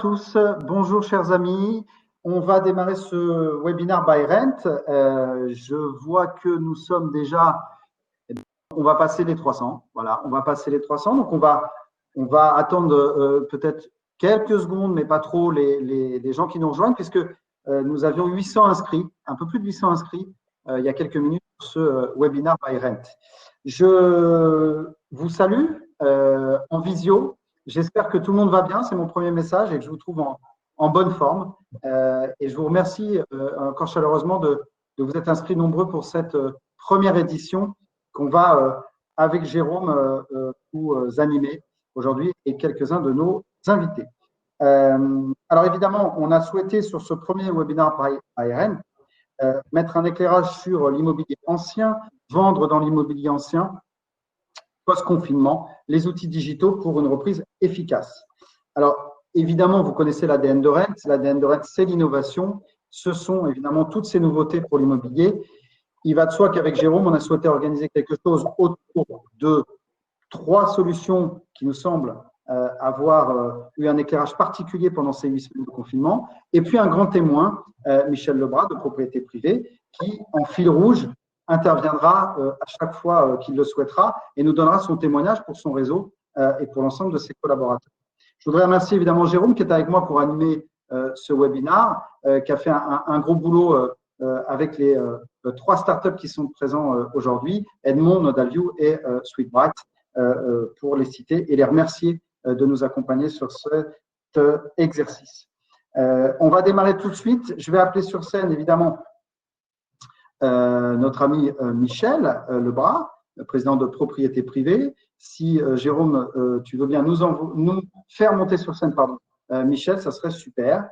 Tous, bonjour chers amis. On va démarrer ce webinaire by Rent. Je vois que nous sommes déjà, on va passer les 300. Voilà, on va passer les 300. Donc on va attendre peut-être quelques secondes, mais pas trop les gens qui nous rejoignent, puisque nous avions 800 inscrits, un peu plus de 800 inscrits il y a quelques minutes pour ce webinaire by Rent. Je vous salue en visio. J'espère que tout le monde va bien. C'est mon premier message et que je vous trouve en bonne forme. Et je vous remercie encore chaleureusement de vous être inscrits nombreux pour cette première édition qu'on va, avec Jérôme, vous animer aujourd'hui et quelques-uns de nos invités. Alors évidemment, on a souhaité sur ce premier webinaire par ARN mettre un éclairage sur l'immobilier ancien, vendre dans l'immobilier ancien, post-confinement, les outils digitaux pour une reprise efficace. Alors, évidemment, vous connaissez l'ADN de Rent. L'ADN de Rent, c'est l'innovation. Ce sont évidemment toutes ces nouveautés pour l'immobilier. Il va de soi qu'avec Jérôme, on a souhaité organiser quelque chose autour de 3 solutions qui nous semblent avoir eu un éclairage particulier pendant ces 8 semaines de confinement. Et puis un grand témoin, Michel Lebras, de Propriété Privée, qui, en fil rouge, interviendra à chaque fois qu'il le souhaitera et nous donnera son témoignage pour son réseau et pour l'ensemble de ses collaborateurs. Je voudrais remercier évidemment Jérôme qui est avec moi pour animer ce webinaire, qui a fait un gros boulot avec les 3 startups qui sont présents aujourd'hui, Edmond, Nodalview et Sweetbright, pour les citer et les remercier de nous accompagner sur cet exercice. On va démarrer tout de suite. Je vais appeler sur scène évidemment notre ami Michel Lebras, président de Propriété Privée. Si Jérôme, tu veux bien nous faire monter sur scène, Michel, ça serait super.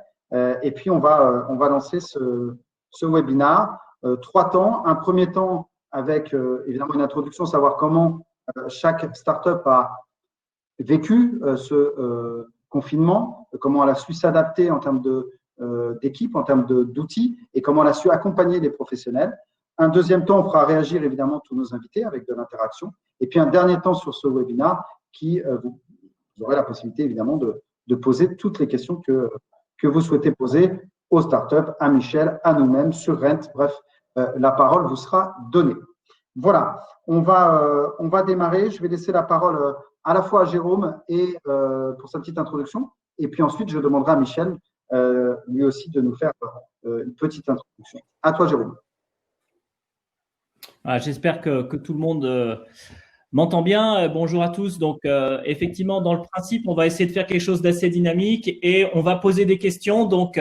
Et puis on va lancer ce webinaire. 3 temps. Un premier temps avec évidemment une introduction, savoir comment chaque startup a vécu ce confinement, comment elle a su s'adapter en termes d'équipe, en termes d'outils et comment elle a su accompagner les professionnels. Un deuxième temps, on fera réagir évidemment tous nos invités avec de l'interaction. Et puis un dernier temps sur ce webinaire qui vous aurez la possibilité évidemment de poser toutes les questions que vous souhaitez poser aux startups, à Michel, à nous-mêmes, sur Rent. Bref, la parole vous sera donnée. Voilà, on va démarrer. Je vais laisser la parole à la fois à Jérôme et pour sa petite introduction. Et puis ensuite, je demanderai à Michel, lui aussi, de nous faire une petite introduction. À toi, Jérôme. J'espère que tout le monde m'entend bien. Bonjour à tous. Donc, effectivement, dans le principe, on va essayer de faire quelque chose d'assez dynamique et on va poser des questions. Donc,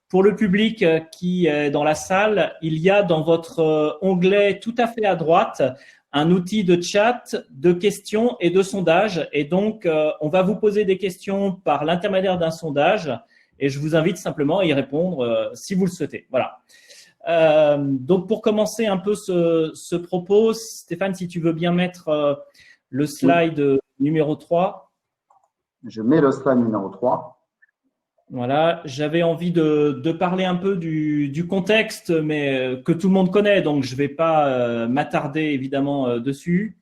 pour le public qui est dans la salle, il y a dans votre onglet tout à fait à droite un outil de chat, de questions et de sondage. Et donc, on va vous poser des questions par l'intermédiaire d'un sondage et je vous invite simplement à y répondre si vous le souhaitez. Voilà. Donc, pour commencer un peu ce propos, Stéphane, si tu veux bien mettre le slide numéro 3. Je mets le slide numéro 3. Voilà, j'avais envie de parler un peu du contexte, mais que tout le monde connaît, donc je ne vais pas m'attarder évidemment dessus.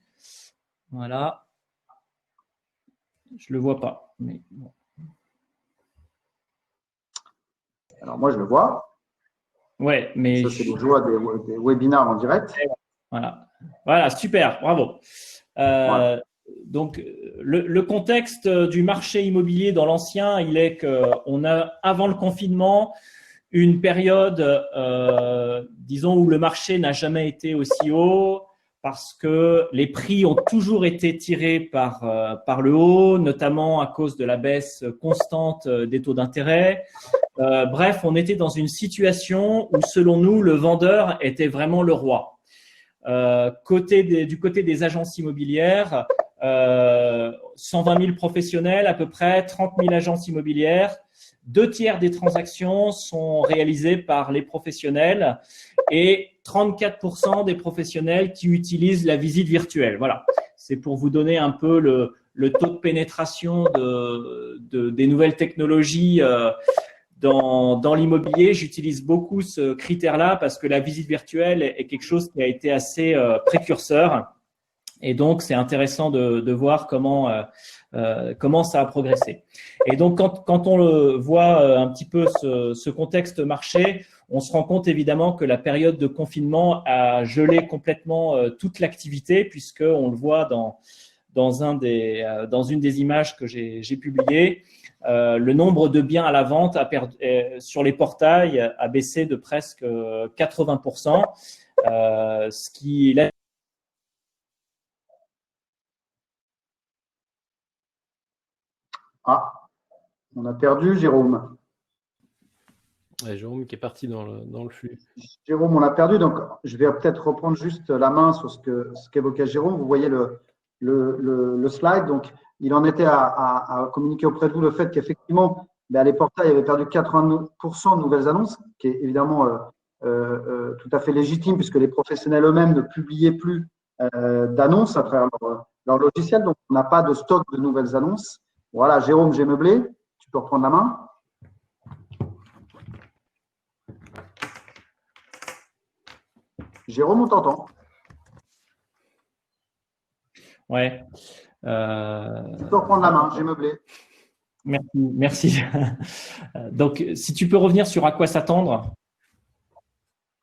Voilà. Je ne le vois pas. Mais bon. Alors, moi, je le vois. Ouais, mais… Ça, c'est le joie des webinaires en direct. Voilà, super, bravo. Voilà. Donc, le contexte du marché immobilier dans l'ancien, il est qu'on a, avant le confinement, une période, disons, où le marché n'a jamais été aussi haut parce que les prix ont toujours été tirés par le haut, notamment à cause de la baisse constante des taux d'intérêt. Bref, on était dans une situation où, selon nous, le vendeur était vraiment le roi. Du côté des agences immobilières, 120 000 professionnels, à peu près 30 000 agences immobilières. 2/3 des transactions sont réalisées par les professionnels et 34% des professionnels qui utilisent la visite virtuelle. Voilà, c'est pour vous donner un peu le taux de pénétration des nouvelles technologies dans l'immobilier. J'utilise beaucoup ce critère-là parce que la visite virtuelle est quelque chose qui a été assez précurseur. Et donc, c'est intéressant de voir comment ça a progressé. Et donc, quand on le voit un petit peu ce contexte marché, on se rend compte évidemment que la période de confinement a gelé complètement toute l'activité, puisque on le voit dans une des images que j'ai publiées. Le nombre de biens à la vente sur les portails a baissé de presque 80%, ce qui Ah, on a perdu Jérôme. Ouais, Jérôme qui est parti dans le flux. Jérôme, on l'a perdu, donc je vais peut-être reprendre juste la main sur ce qu'évoquait Jérôme. Vous voyez le slide, donc il en était à communiquer auprès de vous le fait qu'effectivement, les portails avaient perdu 80% de nouvelles annonces, qui est évidemment tout à fait légitime puisque les professionnels eux-mêmes ne publiaient plus d'annonces à travers leur logiciel, donc on n'a pas de stock de nouvelles annonces. Voilà, Jérôme, j'ai meublé, tu peux reprendre la main. Jérôme, on t'entend. Ouais. Tu peux reprendre la main, j'ai meublé. Merci. Donc, si tu peux revenir sur à quoi s'attendre.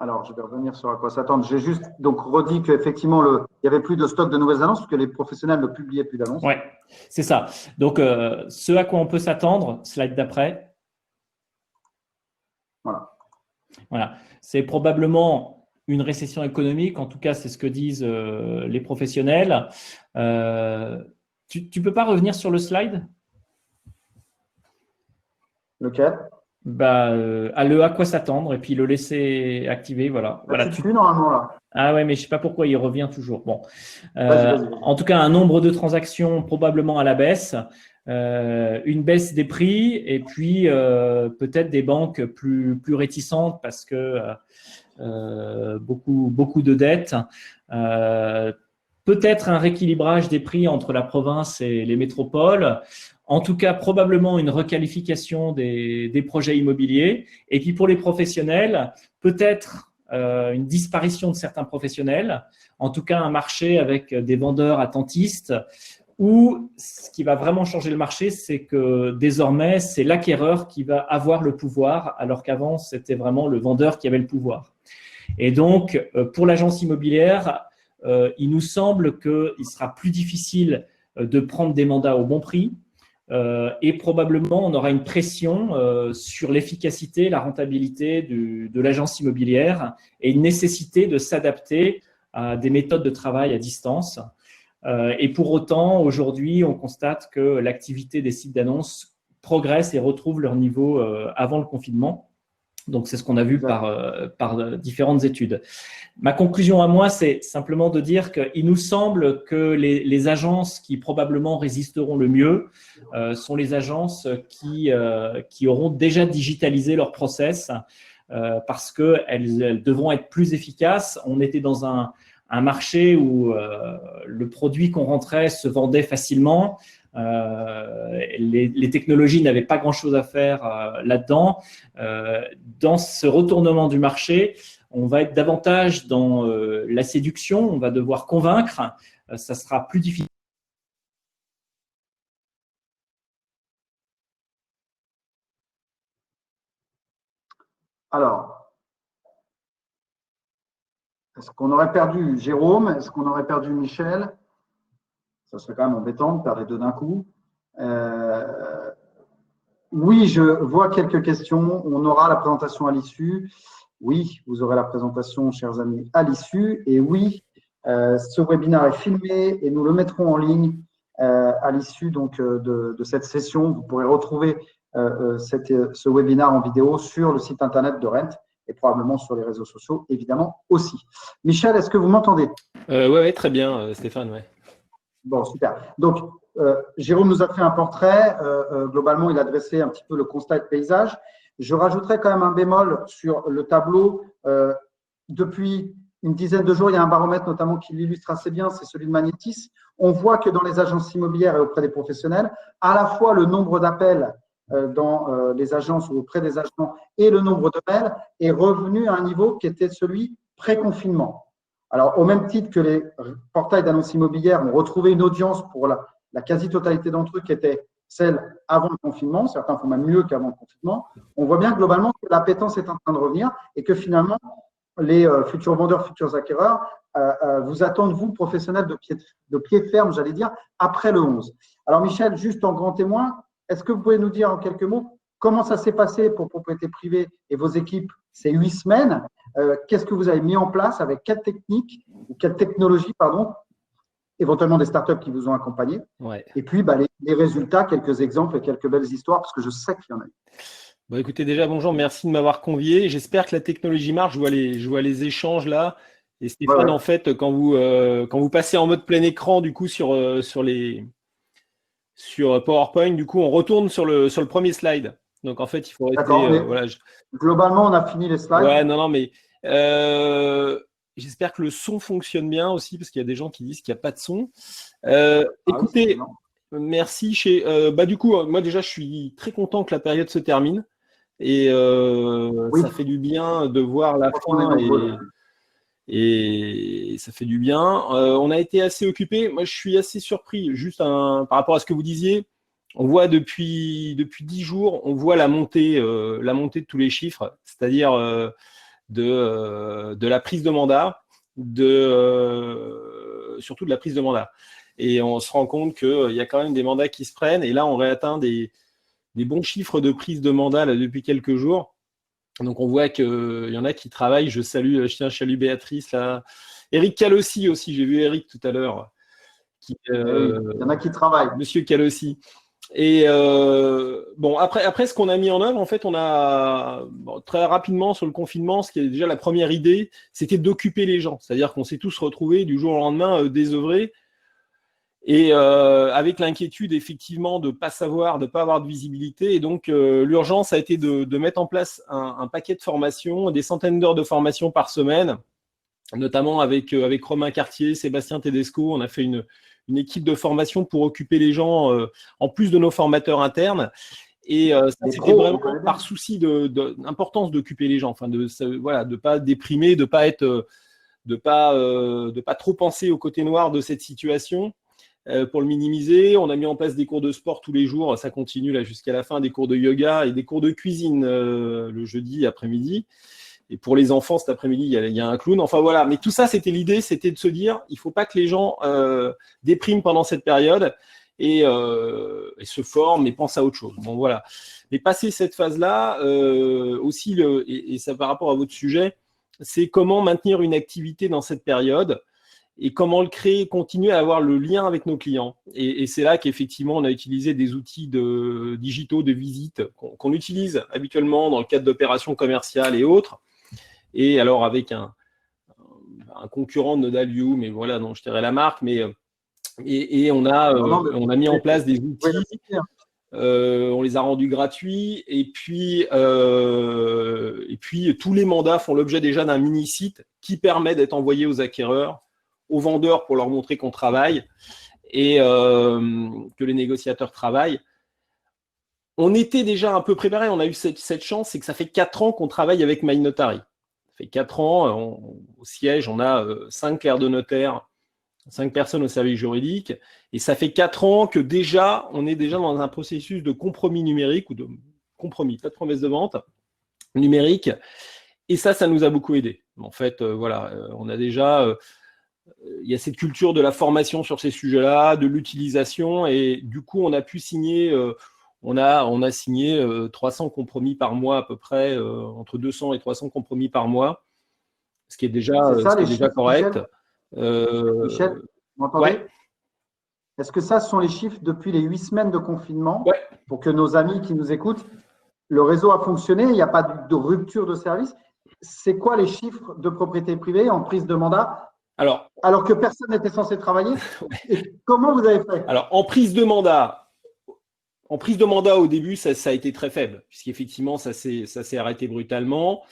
Alors, je vais revenir sur à quoi s'attendre. J'ai juste donc redit qu'effectivement, il n'y avait plus de stock de nouvelles annonces parce que les professionnels ne publiaient plus d'annonces. Oui, c'est ça. Donc, ce à quoi on peut s'attendre, slide d'après. Voilà. C'est probablement une récession économique. En tout cas, c'est ce que disent les professionnels. Tu peux pas revenir sur le slide? Lequel? À quoi s'attendre et puis le laisser activer. Voilà. Plus normalement là. Ah ouais, mais je sais pas pourquoi il revient toujours. Bon. Vas-y. En tout cas, un nombre de transactions probablement à la baisse, une baisse des prix et puis peut-être des banques plus réticentes parce que beaucoup de dettes. Peut-être un rééquilibrage des prix entre la province et les métropoles. En tout cas, probablement une requalification des projets immobiliers. Et puis pour les professionnels, peut-être une disparition de certains professionnels. En tout cas, un marché avec des vendeurs attentistes. Ou ce qui va vraiment changer le marché, c'est que désormais, c'est l'acquéreur qui va avoir le pouvoir, alors qu'avant, c'était vraiment le vendeur qui avait le pouvoir. Et donc, pour l'agence immobilière, il nous semble qu'il sera plus difficile de prendre des mandats au bon prix et probablement on aura une pression sur l'efficacité, la rentabilité de l'agence immobilière et une nécessité de s'adapter à des méthodes de travail à distance. Et pour autant, aujourd'hui, on constate que l'activité des sites d'annonces progresse et retrouve leur niveau avant le confinement. Donc, c'est ce qu'on a vu par différentes études. Ma conclusion à moi, c'est simplement de dire qu'il nous semble que les agences qui probablement résisteront le mieux sont les agences qui auront déjà digitalisé leur process parce qu'elles devront être plus efficaces. On était dans un marché où le produit qu'on rentrait se vendait facilement. Les technologies n'avaient pas grand-chose à faire là-dedans. Dans ce retournement du marché, on va être davantage dans la séduction, on va devoir convaincre, ça sera plus difficile. Alors, est-ce qu'on aurait perdu Jérôme? Est-ce qu'on aurait perdu Michel? Ça serait quand même embêtant de perdre les deux d'un coup. Oui, je vois quelques questions. On aura la présentation à l'issue. Oui, vous aurez la présentation, chers amis, à l'issue. Et oui, ce webinaire est filmé et nous le mettrons en ligne à l'issue donc de cette session. Vous pourrez retrouver ce webinaire en vidéo sur le site internet de Rent et probablement sur les réseaux sociaux, évidemment, aussi. Michel, est-ce que vous m'entendez? Oui, très bien, Stéphane. Ouais. Bon, super. Donc, Jérôme nous a fait un portrait. Globalement, il a dressé un petit peu le constat de paysage. Je rajouterai quand même un bémol sur le tableau. Depuis une dizaine de jours, il y a un baromètre notamment qui l'illustre assez bien, c'est celui de Magnétis. On voit que dans les agences immobilières et auprès des professionnels, à la fois le nombre d'appels dans les agences ou auprès des agents et le nombre de mails est revenu à un niveau qui était celui pré-confinement. Alors, au même titre que les portails d'annonces immobilières ont retrouvé une audience pour la quasi-totalité d'entre eux qui était celle avant le confinement, certains font même mieux qu'avant le confinement, on voit bien globalement que l'appétence est en train de revenir et que finalement, les futurs vendeurs, futurs acquéreurs vous attendent, vous, professionnels de pied ferme, j'allais dire, après le 11. Alors, Michel, juste en grand témoin, est-ce que vous pouvez nous dire en quelques mots comment ça s'est passé pour Propriété Privée et vos équipes ces 8 semaines? Qu'est-ce que vous avez mis en place, avec quelle technique ou quelle technologie, pardon, éventuellement des startups qui vous ont accompagné. Ouais. Et puis, les résultats, quelques exemples et quelques belles histoires, parce que je sais qu'il y en a eu. Bon, écoutez, déjà, bonjour, merci de m'avoir convié. J'espère que la technologie marche. Je vois les échanges là. Et Stéphane, Ouais. en fait, quand vous passez en mode plein écran, du coup, sur PowerPoint, du coup, on retourne sur le premier slide. Donc, en fait, il faut rester. Voilà, globalement, on a fini les slides. Ouais, non, mais j'espère que le son fonctionne bien aussi, parce qu'il y a des gens qui disent qu'il n'y a pas de son. Écoutez, merci. Du coup, moi déjà, je suis très content que la période se termine. Et ça fait du bien de voir la fin et ça fait du bien. On a été assez occupés. Moi, je suis assez surpris, juste par rapport à ce que vous disiez. On voit depuis 10 jours, on voit la montée de tous les chiffres, c'est-à-dire de la prise de mandat, surtout de la prise de mandat. Et on se rend compte qu'il y a quand même des mandats qui se prennent. Et là, on réatteint des bons chiffres de prise de mandat là, depuis quelques jours. Donc, on voit qu'il y en a qui travaillent. Je tiens à saluer Béatrice. Là. Eric Calossi aussi. J'ai vu Eric tout à l'heure. Il y en a qui travaillent. Monsieur Calossi. Et après, ce qu'on a mis en œuvre, en fait, on a très rapidement sur le confinement, ce qui est déjà la première idée, c'était d'occuper les gens. C'est-à-dire qu'on s'est tous retrouvés du jour au lendemain désœuvrés. Et avec l'inquiétude, effectivement, de ne pas savoir, de ne pas avoir de visibilité. Et donc, l'urgence a été de mettre en place un paquet de formations, des centaines d'heures de formation par semaine, notamment avec Romain Cartier, Sébastien Tedesco. On a fait une équipe de formation pour occuper les gens, en plus de nos formateurs internes. Et ça, c'était vraiment par souci d'importance d'occuper les gens, enfin de pas déprimer, de pas trop penser au côté noir de cette situation. Pour le minimiser, on a mis en place des cours de sport tous les jours, ça continue là jusqu'à la fin, des cours de yoga et des cours de cuisine le jeudi après-midi. Et pour les enfants, cet après-midi, il y a un clown. Enfin voilà, mais tout ça, c'était l'idée, c'était de se dire, il ne faut pas que les gens dépriment pendant cette période et se forment et pensent à autre chose. Bon voilà. Mais passer cette phase-là, aussi, et ça par rapport à votre sujet, c'est comment maintenir une activité dans cette période. Et comment le créer, continuer à avoir le lien avec nos clients. Et c'est là qu'effectivement, on a utilisé des outils digitaux de visite qu'on utilise habituellement dans le cadre d'opérations commerciales et autres. Et alors, avec un concurrent de Nodalview, mais voilà, non, je tairai la marque, mais on a mis en place des outils. On les a rendus gratuits. Et puis, tous les mandats font l'objet déjà d'un mini-site qui permet d'être envoyé aux acquéreurs, aux vendeurs pour leur montrer qu'on travaille et que les négociateurs travaillent. On était déjà un peu préparés. On a eu cette chance, c'est que ça fait 4 ans qu'on travaille avec MyNotary. Ça fait 4 ans, au siège, on a 5 clercs de notaire, 5 personnes au service juridique. Et ça fait 4 ans que déjà, on est déjà dans un processus de compromis numérique ou de compromis, pas de promesse de vente numérique. Et ça nous a beaucoup aidé. En fait, on a déjà... il y a cette culture de la formation sur ces sujets-là, de l'utilisation, et du coup, on a pu signer, on a signé 300 compromis par mois à peu près, entre 200 et 300 compromis par mois, ce qui est déjà, correct. Michel, vous m'entendez ? Ouais. Est-ce que ça, ce sont les chiffres depuis les 8 semaines de confinement ? Ouais. Pour que nos amis qui nous écoutent, le réseau a fonctionné, il n'y a pas de rupture de service. C'est quoi les chiffres de Propriété Privée en prise de mandat ? Alors que personne n'était censé travailler. Et comment vous avez fait ? Alors, en prise de mandat, au début, ça a été très faible, puisqu'effectivement, ça s'est arrêté brutalement.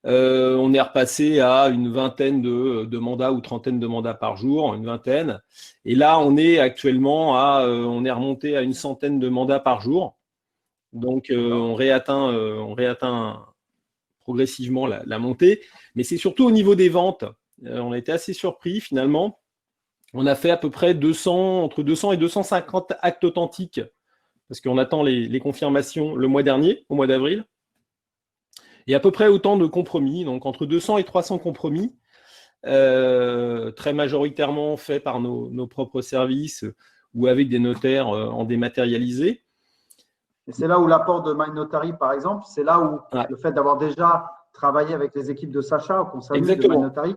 On est repassé à une vingtaine de mandats ou trentaine de mandats par jour, une vingtaine. Et là, on est actuellement on est remonté à une centaine de mandats par jour. Donc, on réatteint progressivement la montée. Mais c'est surtout au niveau des ventes. On a été assez surpris finalement. On a fait à peu près entre 200 et 250 actes authentiques parce qu'on attend les confirmations le mois dernier, au mois d'avril. Et à peu près autant de compromis, donc entre 200 et 300 compromis, très majoritairement faits par nos propres services ou avec des notaires en dématérialisé. Et c'est là où l'apport de MyNotary, par exemple, c'est là où le fait d'avoir déjà travaillé avec les équipes de Sacha, qu'on salue, de MyNotary,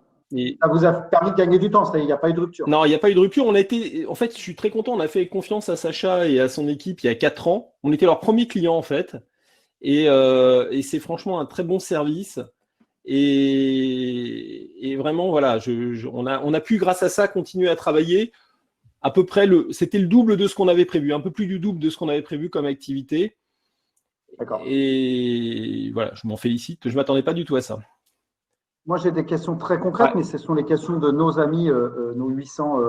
ça vous a permis de gagner du temps, c'est-à-dire il n'y a pas eu de rupture. Non, il n'y a pas eu de rupture. En fait, je suis très content, on a fait confiance à Sacha et à son équipe il y a 4 ans. On était leur premier client en fait. Et c'est franchement un très bon service. Et vraiment, voilà, on a pu, grâce à ça, continuer à travailler. À peu près, c'était le double de ce qu'on avait prévu, un peu plus du double de ce qu'on avait prévu comme activité. D'accord. Et voilà, je m'en félicite. Je ne m'attendais pas du tout à ça. Moi, j'ai des questions très concrètes, mais ce sont les questions de nos amis, nos 800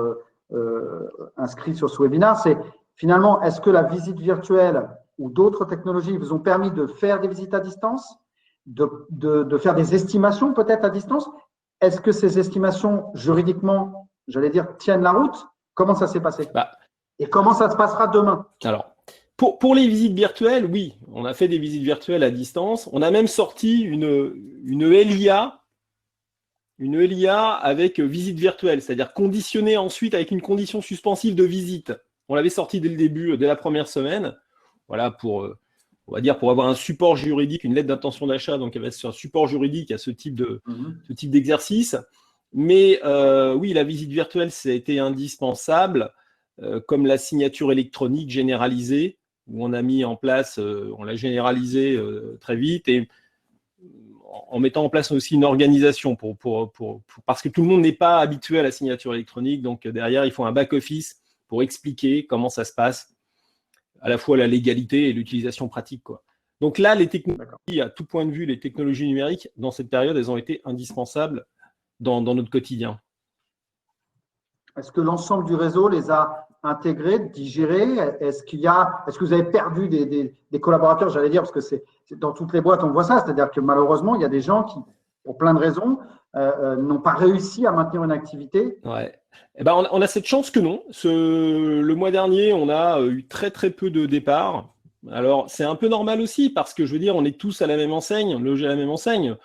inscrits sur ce webinaire. C'est finalement, est-ce que la visite virtuelle ou d'autres technologies vous ont permis de faire des visites à distance, de faire des estimations peut-être à distance? Est-ce que ces estimations, juridiquement, j'allais dire, tiennent la route? Comment ça s'est passé? Et comment ça se passera demain? Alors, pour les visites virtuelles, oui, on a fait des visites virtuelles à distance. On a même sorti une LIA avec visite virtuelle, c'est-à-dire conditionnée ensuite avec une condition suspensive de visite. On l'avait sorti dès le début, dès la première semaine. Voilà, on va dire pour avoir un support juridique, une lettre d'intention d'achat, donc elle va être sur un support juridique à ce type d'exercice. Mais oui, la visite virtuelle, ça a été indispensable, comme la signature électronique généralisée, où on a mis en place, on l'a généralisée très vite, et en mettant en place aussi une organisation parce que tout le monde n'est pas habitué à la signature électronique. Donc derrière, il faut un back-office pour expliquer comment ça se passe, à la fois la légalité et l'utilisation pratique, quoi. Donc là, les technologies, à tout point de vue, les technologies numériques, dans cette période, elles ont été indispensables dans notre quotidien. Est-ce que l'ensemble du réseau les a intégrés, digérés? Est-ce que vous avez perdu des collaborateurs, j'allais dire, parce que c'est dans toutes les boîtes, on voit ça, c'est-à-dire que malheureusement, il y a des gens qui, pour plein de raisons, n'ont pas réussi à maintenir une activité. Ouais. Eh ben, on a cette chance que non. Le mois dernier, on a eu très très peu de départs. Alors, c'est un peu normal aussi, parce que je veux dire, on est tous à la même enseigne, logés à la même enseigne.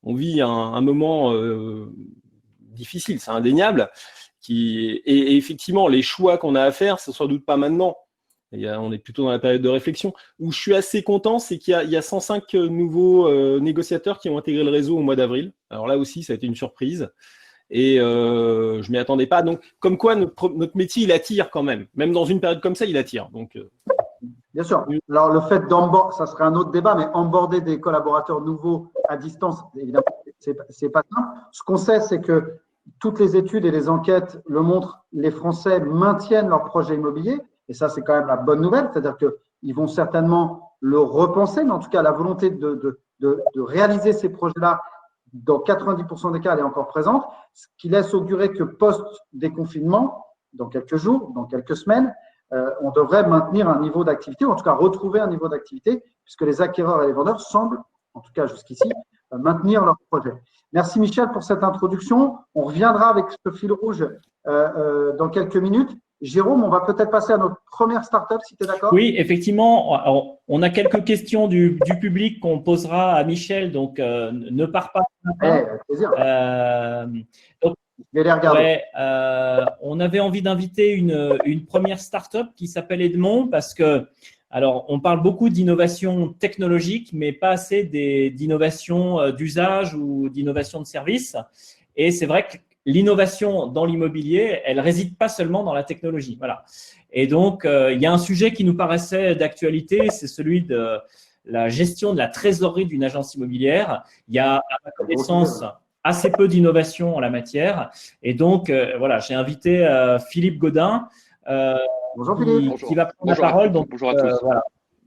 On vit un moment difficile, c'est indéniable. Et effectivement, les choix qu'on a à faire, c'est sans doute pas maintenant. On est plutôt dans la période de réflexion. Où je suis assez content, c'est qu'il y a 105 nouveaux négociateurs qui ont intégré le réseau au mois d'avril. Alors là aussi, ça a été une surprise. Et je ne m'y attendais pas. Donc, comme quoi, notre métier, il attire quand même. Même dans une période comme ça, il attire. Donc, bien sûr. Alors, le fait d'emborder, ça serait un autre débat, mais emborder des collaborateurs nouveaux à distance, évidemment, c'est pas simple. Ce qu'on sait, c'est que toutes les études et les enquêtes le montrent, les Français maintiennent leur projet immobilier. Et ça, c'est quand même la bonne nouvelle. C'est-à-dire qu'ils vont certainement le repenser, mais en tout cas, la volonté de réaliser ces projets-là, dans 90% des cas, elle est encore présente, ce qui laisse augurer que post-déconfinement, dans quelques jours, dans quelques semaines, on devrait maintenir un niveau d'activité, ou en tout cas retrouver un niveau d'activité, puisque les acquéreurs et les vendeurs semblent, en tout cas jusqu'ici, maintenir leur projet. Merci Michel pour cette introduction. On reviendra avec ce fil rouge dans quelques minutes. Jérôme, on va peut-être passer à notre première start-up, si tu es d'accord? Oui, effectivement. Alors, on a quelques questions du public qu'on posera à Michel, donc ne pars pas. Avec plaisir. Donc, je vais les regarder. Ouais, on avait envie d'inviter une première start-up qui s'appelle Edmond parce que, alors, on parle beaucoup d'innovation technologique, mais pas assez d'innovation d'usage ou d'innovation de service. Et c'est vrai que l'innovation dans l'immobilier, elle réside pas seulement dans la technologie. Voilà. Et donc, il y a un sujet qui nous paraissait d'actualité, c'est celui de la gestion de la trésorerie d'une agence immobilière. Il y a, à ma connaissance, assez peu d'innovation en la matière. Et donc, voilà, j'ai invité Philippe Godin, bonjour Philippe. Qui va prendre la parole. Donc, bonjour à tous.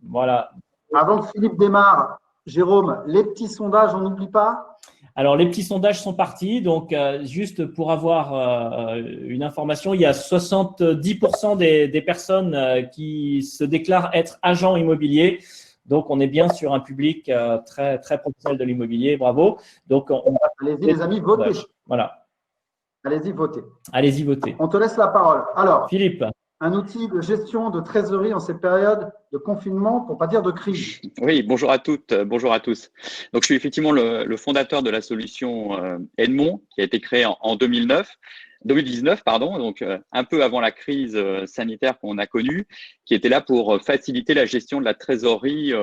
Voilà. Avant que Philippe démarre, Jérôme, les petits sondages, on n'oublie pas? Alors, les petits sondages sont partis. Donc, juste pour avoir une information, il y a 70% des personnes qui se déclarent être agents immobiliers. Donc, on est bien sur un public très, très professionnel de l'immobilier. Bravo. Donc, allez-y, les amis, votez. Voilà. Allez-y, votez. Allez-y, votez. On te laisse la parole. Alors, Philippe. un outil de gestion de trésorerie en ces périodes de confinement, pour pas dire de crise. Oui, bonjour à toutes, bonjour à tous. Donc, je suis effectivement le fondateur de la solution Edmond, qui a été créée en 2019, pardon, donc un peu avant la crise sanitaire qu'on a connue, qui était là pour faciliter la gestion de la trésorerie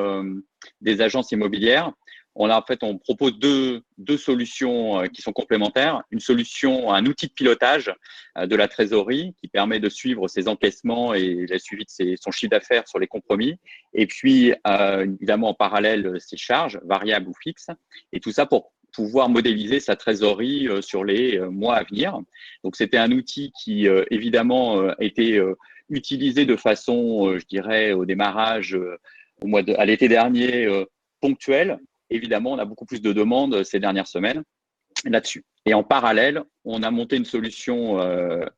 des agences immobilières. On propose deux solutions qui sont complémentaires. Une solution, un outil de pilotage de la trésorerie qui permet de suivre ses encaissements et le suivi de son chiffre d'affaires sur les compromis. Et puis, évidemment, en parallèle, ses charges, variables ou fixes. Et tout ça pour pouvoir modéliser sa trésorerie sur les mois à venir. Donc, c'était un outil qui, évidemment, a été utilisé de façon, je dirais, au démarrage, à l'été dernier, ponctuel. Évidemment, on a beaucoup plus de demandes ces dernières semaines là-dessus. Et en parallèle, on a monté une solution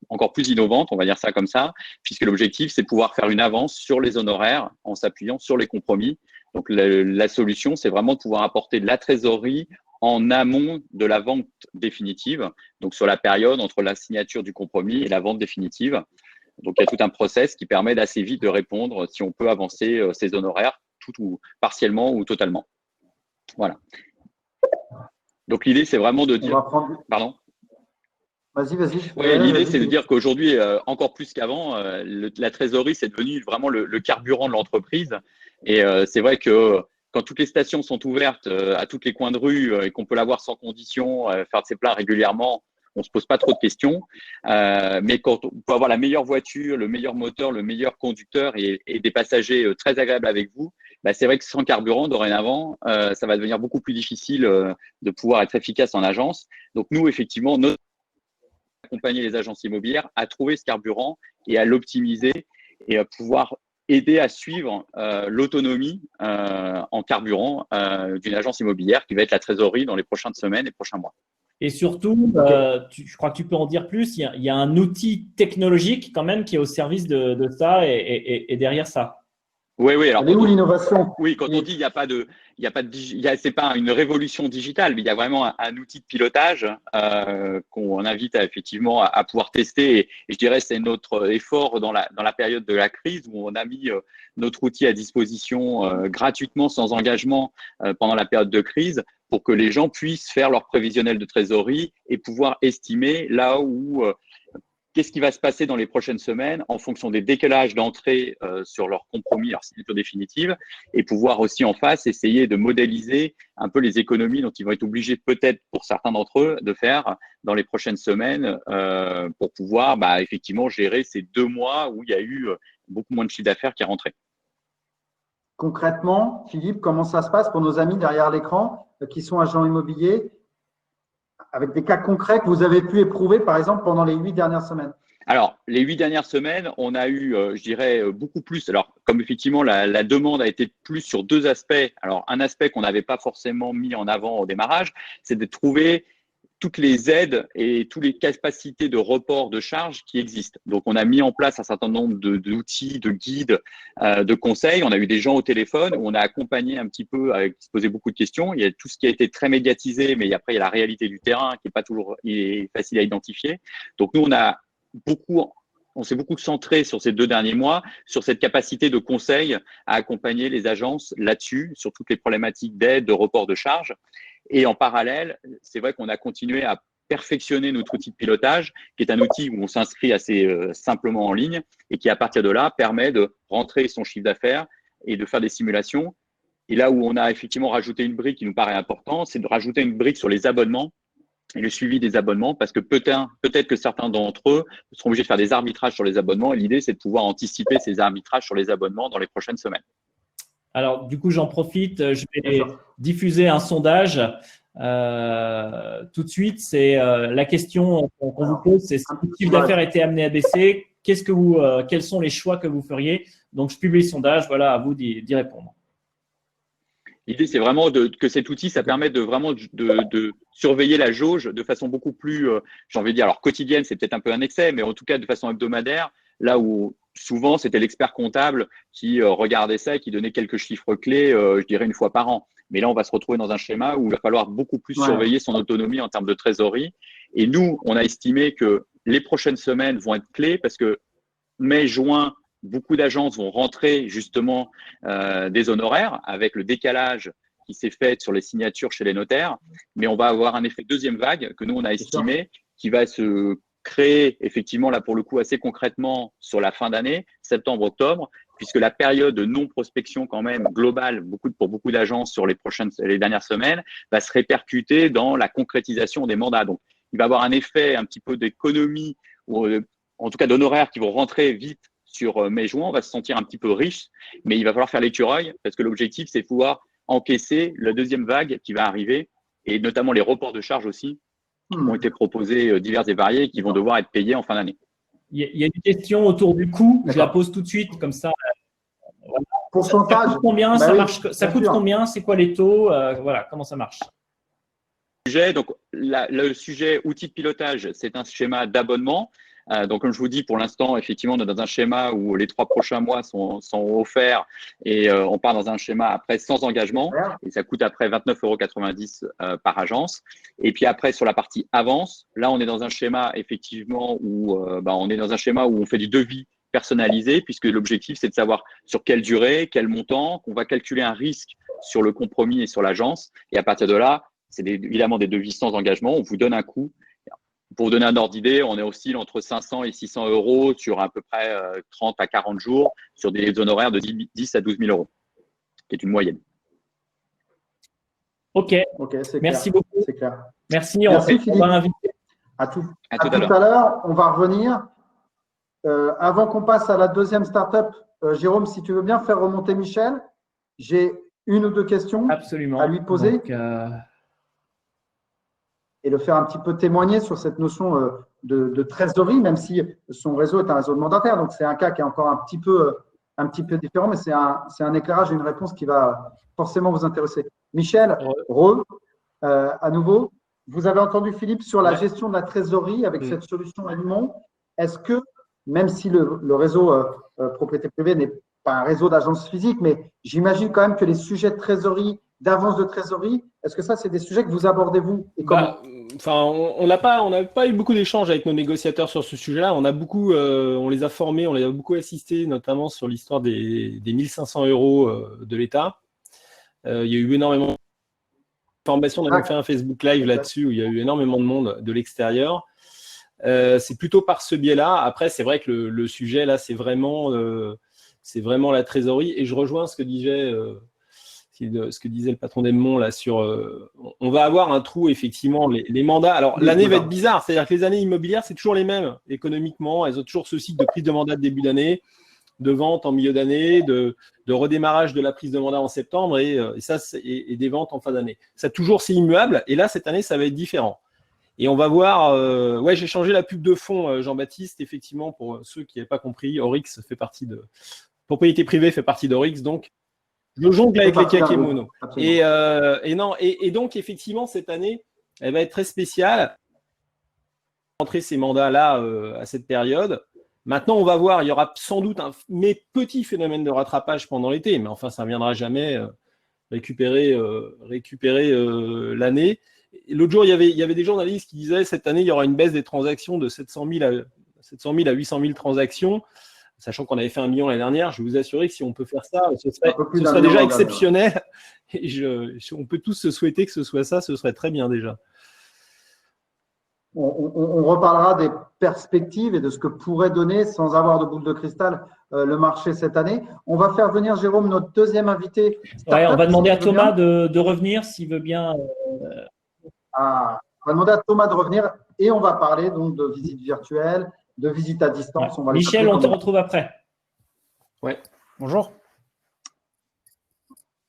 encore plus innovante, on va dire ça comme ça, puisque l'objectif, c'est de pouvoir faire une avance sur les honoraires en s'appuyant sur les compromis. Donc, la solution, c'est vraiment de pouvoir apporter de la trésorerie en amont de la vente définitive, donc sur la période entre la signature du compromis et la vente définitive. Donc, il y a tout un process qui permet d'assez vite de répondre si on peut avancer ces honoraires, tout ou partiellement ou totalement. Voilà. Donc, l'idée, c'est vraiment de dire… Pardon ? Vas-y. Oui, l'idée, c'est de dire qu'aujourd'hui, encore plus qu'avant, la trésorerie, c'est devenu vraiment le carburant de l'entreprise. Et c'est vrai que quand toutes les stations sont ouvertes à tous les coins de rue et qu'on peut l'avoir sans condition, faire de ses plats régulièrement, on se pose pas trop de questions. Mais quand on peut avoir la meilleure voiture, le meilleur moteur, le meilleur conducteur et des passagers très agréables avec vous, bah, c'est vrai que sans carburant, dorénavant, ça va devenir beaucoup plus difficile de pouvoir être efficace en agence. Donc, nous, effectivement, accompagner les agences immobilières à trouver ce carburant et à l'optimiser et à pouvoir aider à suivre l'autonomie en carburant d'une agence immobilière qui va être la trésorerie dans les prochaines semaines et prochains mois. Et surtout, je crois que tu peux en dire plus, il y a un outil technologique quand même qui est au service de ça et derrière ça. Oui. Alors, elle est où l'innovation ? Oui, quand on dit c'est pas une révolution digitale, mais il y a vraiment un outil de pilotage qu'on invite effectivement à pouvoir tester. Et je dirais c'est notre effort dans la période de la crise où on a mis notre outil à disposition gratuitement, sans engagement pendant la période de crise, pour que les gens puissent faire leur prévisionnel de trésorerie et pouvoir estimer là où qu'est-ce qui va se passer dans les prochaines semaines en fonction des décalages d'entrée sur leur compromis, leur signature définitive, et pouvoir aussi en face essayer de modéliser un peu les économies dont ils vont être obligés peut-être pour certains d'entre eux de faire dans les prochaines semaines pour pouvoir effectivement gérer ces 2 mois où il y a eu beaucoup moins de chiffre d'affaires qui est rentré. Concrètement, Philippe, comment ça se passe pour nos amis derrière l'écran qui sont agents immobiliers, avec des cas concrets que vous avez pu éprouver, par exemple, pendant les 8 dernières semaines? Alors, les 8 dernières semaines, on a eu, je dirais, beaucoup plus. Alors, comme effectivement, la demande a été plus sur 2 aspects. Alors, un aspect qu'on n'avait pas forcément mis en avant au démarrage, c'est de trouver toutes les aides et toutes les capacités de report de charges qui existent. Donc, on a mis en place un certain nombre d'outils, de guides, de conseils. On a eu des gens au téléphone où on a accompagné un petit peu, qui se posaient beaucoup de questions. Il y a tout ce qui a été très médiatisé, mais après, il y a la réalité du terrain qui n'est pas toujours facile à identifier. Donc, nous, on s'est beaucoup centré sur ces 2 derniers mois, sur cette capacité de conseil à accompagner les agences là-dessus, sur toutes les problématiques d'aide, de report de charges. Et en parallèle, c'est vrai qu'on a continué à perfectionner notre outil de pilotage, qui est un outil où on s'inscrit assez simplement en ligne et qui, à partir de là, permet de rentrer son chiffre d'affaires et de faire des simulations. Et là où on a effectivement rajouté une brique qui nous paraît importante, c'est de rajouter une brique sur les abonnements et le suivi des abonnements, parce que peut-être que certains d'entre eux seront obligés de faire des arbitrages sur les abonnements. Et l'idée, c'est de pouvoir anticiper ces arbitrages sur les abonnements dans les prochaines semaines. Alors, du coup, j'en profite, je vais diffuser un sondage tout de suite. C'est la question qu'on vous pose, c'est si le chiffre d'affaires était amené à baisser, quels sont les choix que vous feriez? Donc, je publie le sondage, voilà, à vous d'y répondre. L'idée, c'est vraiment que cet outil, ça permet de vraiment de surveiller la jauge de façon beaucoup plus, j'ai envie de dire, alors quotidienne, c'est peut-être un peu un excès, mais en tout cas de façon hebdomadaire, là où souvent c'était l'expert comptable qui regardait ça et qui donnait quelques chiffres clés, je dirais 1 fois par an. Mais là, on va se retrouver dans un schéma où il va falloir beaucoup plus surveiller son autonomie en termes de trésorerie. Et nous, on a estimé que les prochaines semaines vont être clés parce que mai, juin, beaucoup d'agences vont rentrer justement des honoraires avec le décalage qui s'est fait sur les signatures chez les notaires. Mais on va avoir un effet deuxième vague que nous, on a estimé qui va se créer effectivement là pour le coup assez concrètement sur la fin d'année, septembre-octobre, puisque la période de non-prospection quand même globale pour beaucoup d'agences sur les dernières semaines va se répercuter dans la concrétisation des mandats. Donc, il va y avoir un effet un petit peu d'économie ou en tout cas d'honoraires qui vont rentrer vite sur mai-juin. On va se sentir un petit peu riche, mais il va falloir faire l'écureuil parce que l'objectif, c'est de pouvoir encaisser la deuxième vague qui va arriver et notamment les reports de charges aussi qui ont été proposés divers et variés et qui vont devoir être payés en fin d'année. Il y a une question autour du coût. Je la pose tout de suite, comme ça. Voilà. Pourcentage. Ça coûte combien? Ça coûte combien? C'est quoi les taux? Voilà, comment ça marche? Donc, le sujet outil de pilotage, c'est un schéma d'abonnement. Donc, comme je vous dis, pour l'instant, effectivement, on est dans un schéma où les 3 prochains mois sont offerts et on part dans un schéma après sans engagement et ça coûte après 29,90 € par agence. Et puis après, sur la partie avance, là, on est dans un schéma effectivement où on fait du devis personnalisé puisque l'objectif, c'est de savoir sur quelle durée, quel montant, qu'on va calculer un risque sur le compromis et sur l'agence. Et à partir de là, c'est évidemment des devis sans engagement. On vous donne un coût. Pour vous donner un ordre d'idée, on est oscille entre 500 et 600 € sur à peu près 30 à 40 jours sur des honoraires de 10 à 12 000 €, qui est une moyenne. Ok, merci beaucoup. C'est clair. Merci, Philippe. On va inviter. À tout à l'heure. On va revenir. Avant qu'on passe à la deuxième startup, Jérôme, si tu veux bien faire remonter Michel, j'ai une ou deux questions à lui poser. Donc, et le faire un petit peu témoigner sur cette notion de trésorerie, même si son réseau est un réseau de mandataires. Donc, c'est un cas qui est encore un petit peu différent, mais c'est un éclairage et une réponse qui va forcément vous intéresser. Michel, à nouveau, vous avez entendu Philippe sur la gestion de la trésorerie avec cette solution Edmond. Est-ce que, même si le réseau propriété privée n'est pas un réseau d'agences physiques, mais j'imagine quand même que les sujets de trésorerie, d'avance de trésorerie, est-ce que ça, c'est des sujets que vous abordez vous et comment on n'a pas eu beaucoup d'échanges avec nos négociateurs sur ce sujet-là. On les a formés, on les a beaucoup assistés, notamment sur l'histoire des 1500 € de l'État. Il y a eu énormément de formations. On a même fait un Facebook Live là-dessus où il y a eu énormément de monde de l'extérieur. C'est plutôt par ce biais-là. Après, c'est vrai que le sujet là, c'est vraiment la trésorerie. Et je rejoins ce que disait le patron d'Edmond là sur. On va avoir un trou effectivement. Les mandats. Alors l'année va être bizarre. C'est-à-dire que les années immobilières, c'est toujours les mêmes économiquement. Elles ont toujours ce cycle de prise de mandat de début d'année, de vente en milieu d'année, de redémarrage de la prise de mandat en septembre et des ventes en fin d'année. Ça toujours c'est immuable. Et là cette année, ça va être différent. Et on va voir, j'ai changé la pub de fond, Jean-Baptiste, effectivement, pour ceux qui n'avaient pas compris, Orix fait partie de… Propriété privée fait partie d'Orix, donc je jongle avec les kakémonos. Et donc, effectivement, cette année, elle va être très spéciale. Rentrer ces mandats-là à cette période. Maintenant, on va voir, il y aura sans doute un petit phénomène de rattrapage pendant l'été, mais enfin, ça ne viendra jamais récupérer l'année. L'autre jour, il y avait des journalistes qui disaient cette année, il y aura une baisse des transactions de 700 000 à 800 000 transactions, sachant qu'on avait fait 1 million l'année dernière. Je vais vous assurer que si on peut faire ça, ce serait déjà exceptionnel. Et on peut tous se souhaiter que ce soit ça, ce serait très bien déjà. On reparlera des perspectives et de ce que pourrait donner, sans avoir de boule de cristal, le marché cette année. On va faire venir, Jérôme, notre deuxième invité. On va demander à Thomas de revenir s'il veut bien. On va demander à Thomas de revenir et on va parler donc de visite virtuelle, de visite à distance. Ouais. Michel, on te retrouve après. Ouais. Bonjour.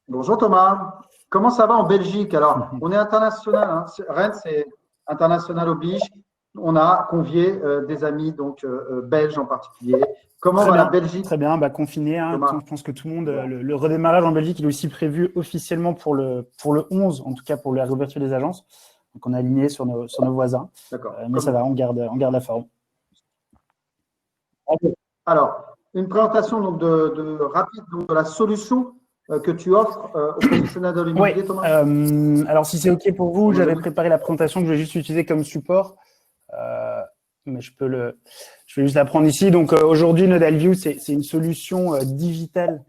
Bonjour Thomas. Comment ça va en Belgique? Alors, on est international. Hein. Rennes, c'est international oblige. On a convié des amis donc belges en particulier. Comment va la Belgique? Très bien, confiné. Hein, je pense que tout le monde, le redémarrage en Belgique, il est aussi prévu officiellement pour le 11, en tout cas pour la réouverture des agences. Donc, on est aligné sur nos voisins. D'accord. Mais ça va, on garde la forme. Alors, une présentation donc, rapide de la solution que tu offres aux professionnels de l'immobilier, Thomas? Alors, si c'est OK pour vous, j'avais préparé la présentation que je vais juste utiliser comme support. Mais je vais juste la prendre ici. Donc, aujourd'hui, NodalView, c'est une solution digitale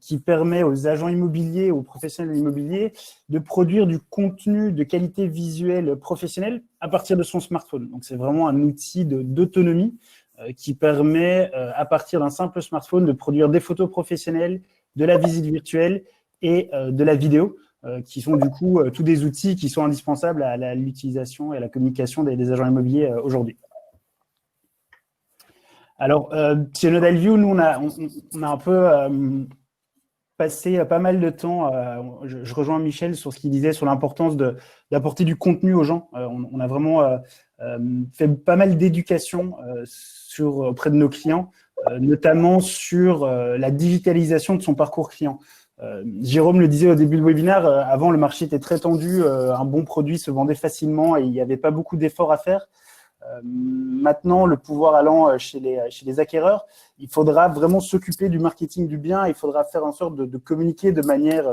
qui permet aux agents immobiliers, aux professionnels de l'immobilier de produire du contenu de qualité visuelle professionnelle à partir de son smartphone. Donc, c'est vraiment un outil d'autonomie qui permet, à partir d'un simple smartphone, de produire des photos professionnelles, de la visite virtuelle et de la vidéo, qui sont du coup tous des outils qui sont indispensables à l'utilisation et à la communication des agents immobiliers aujourd'hui. Alors, chez NodalView, nous, on a un peu passé pas mal de temps, je rejoins Michel sur ce qu'il disait sur l'importance d'apporter du contenu aux gens. On a vraiment fait pas mal d'éducation auprès de nos clients, notamment sur la digitalisation de son parcours client. Jérôme le disait au début du webinaire, avant le marché était très tendu, un bon produit se vendait facilement et il n'y avait pas beaucoup d'efforts à faire. Maintenant, le pouvoir allant chez les acquéreurs, il faudra vraiment s'occuper du marketing du bien, il faudra faire en sorte de communiquer de manière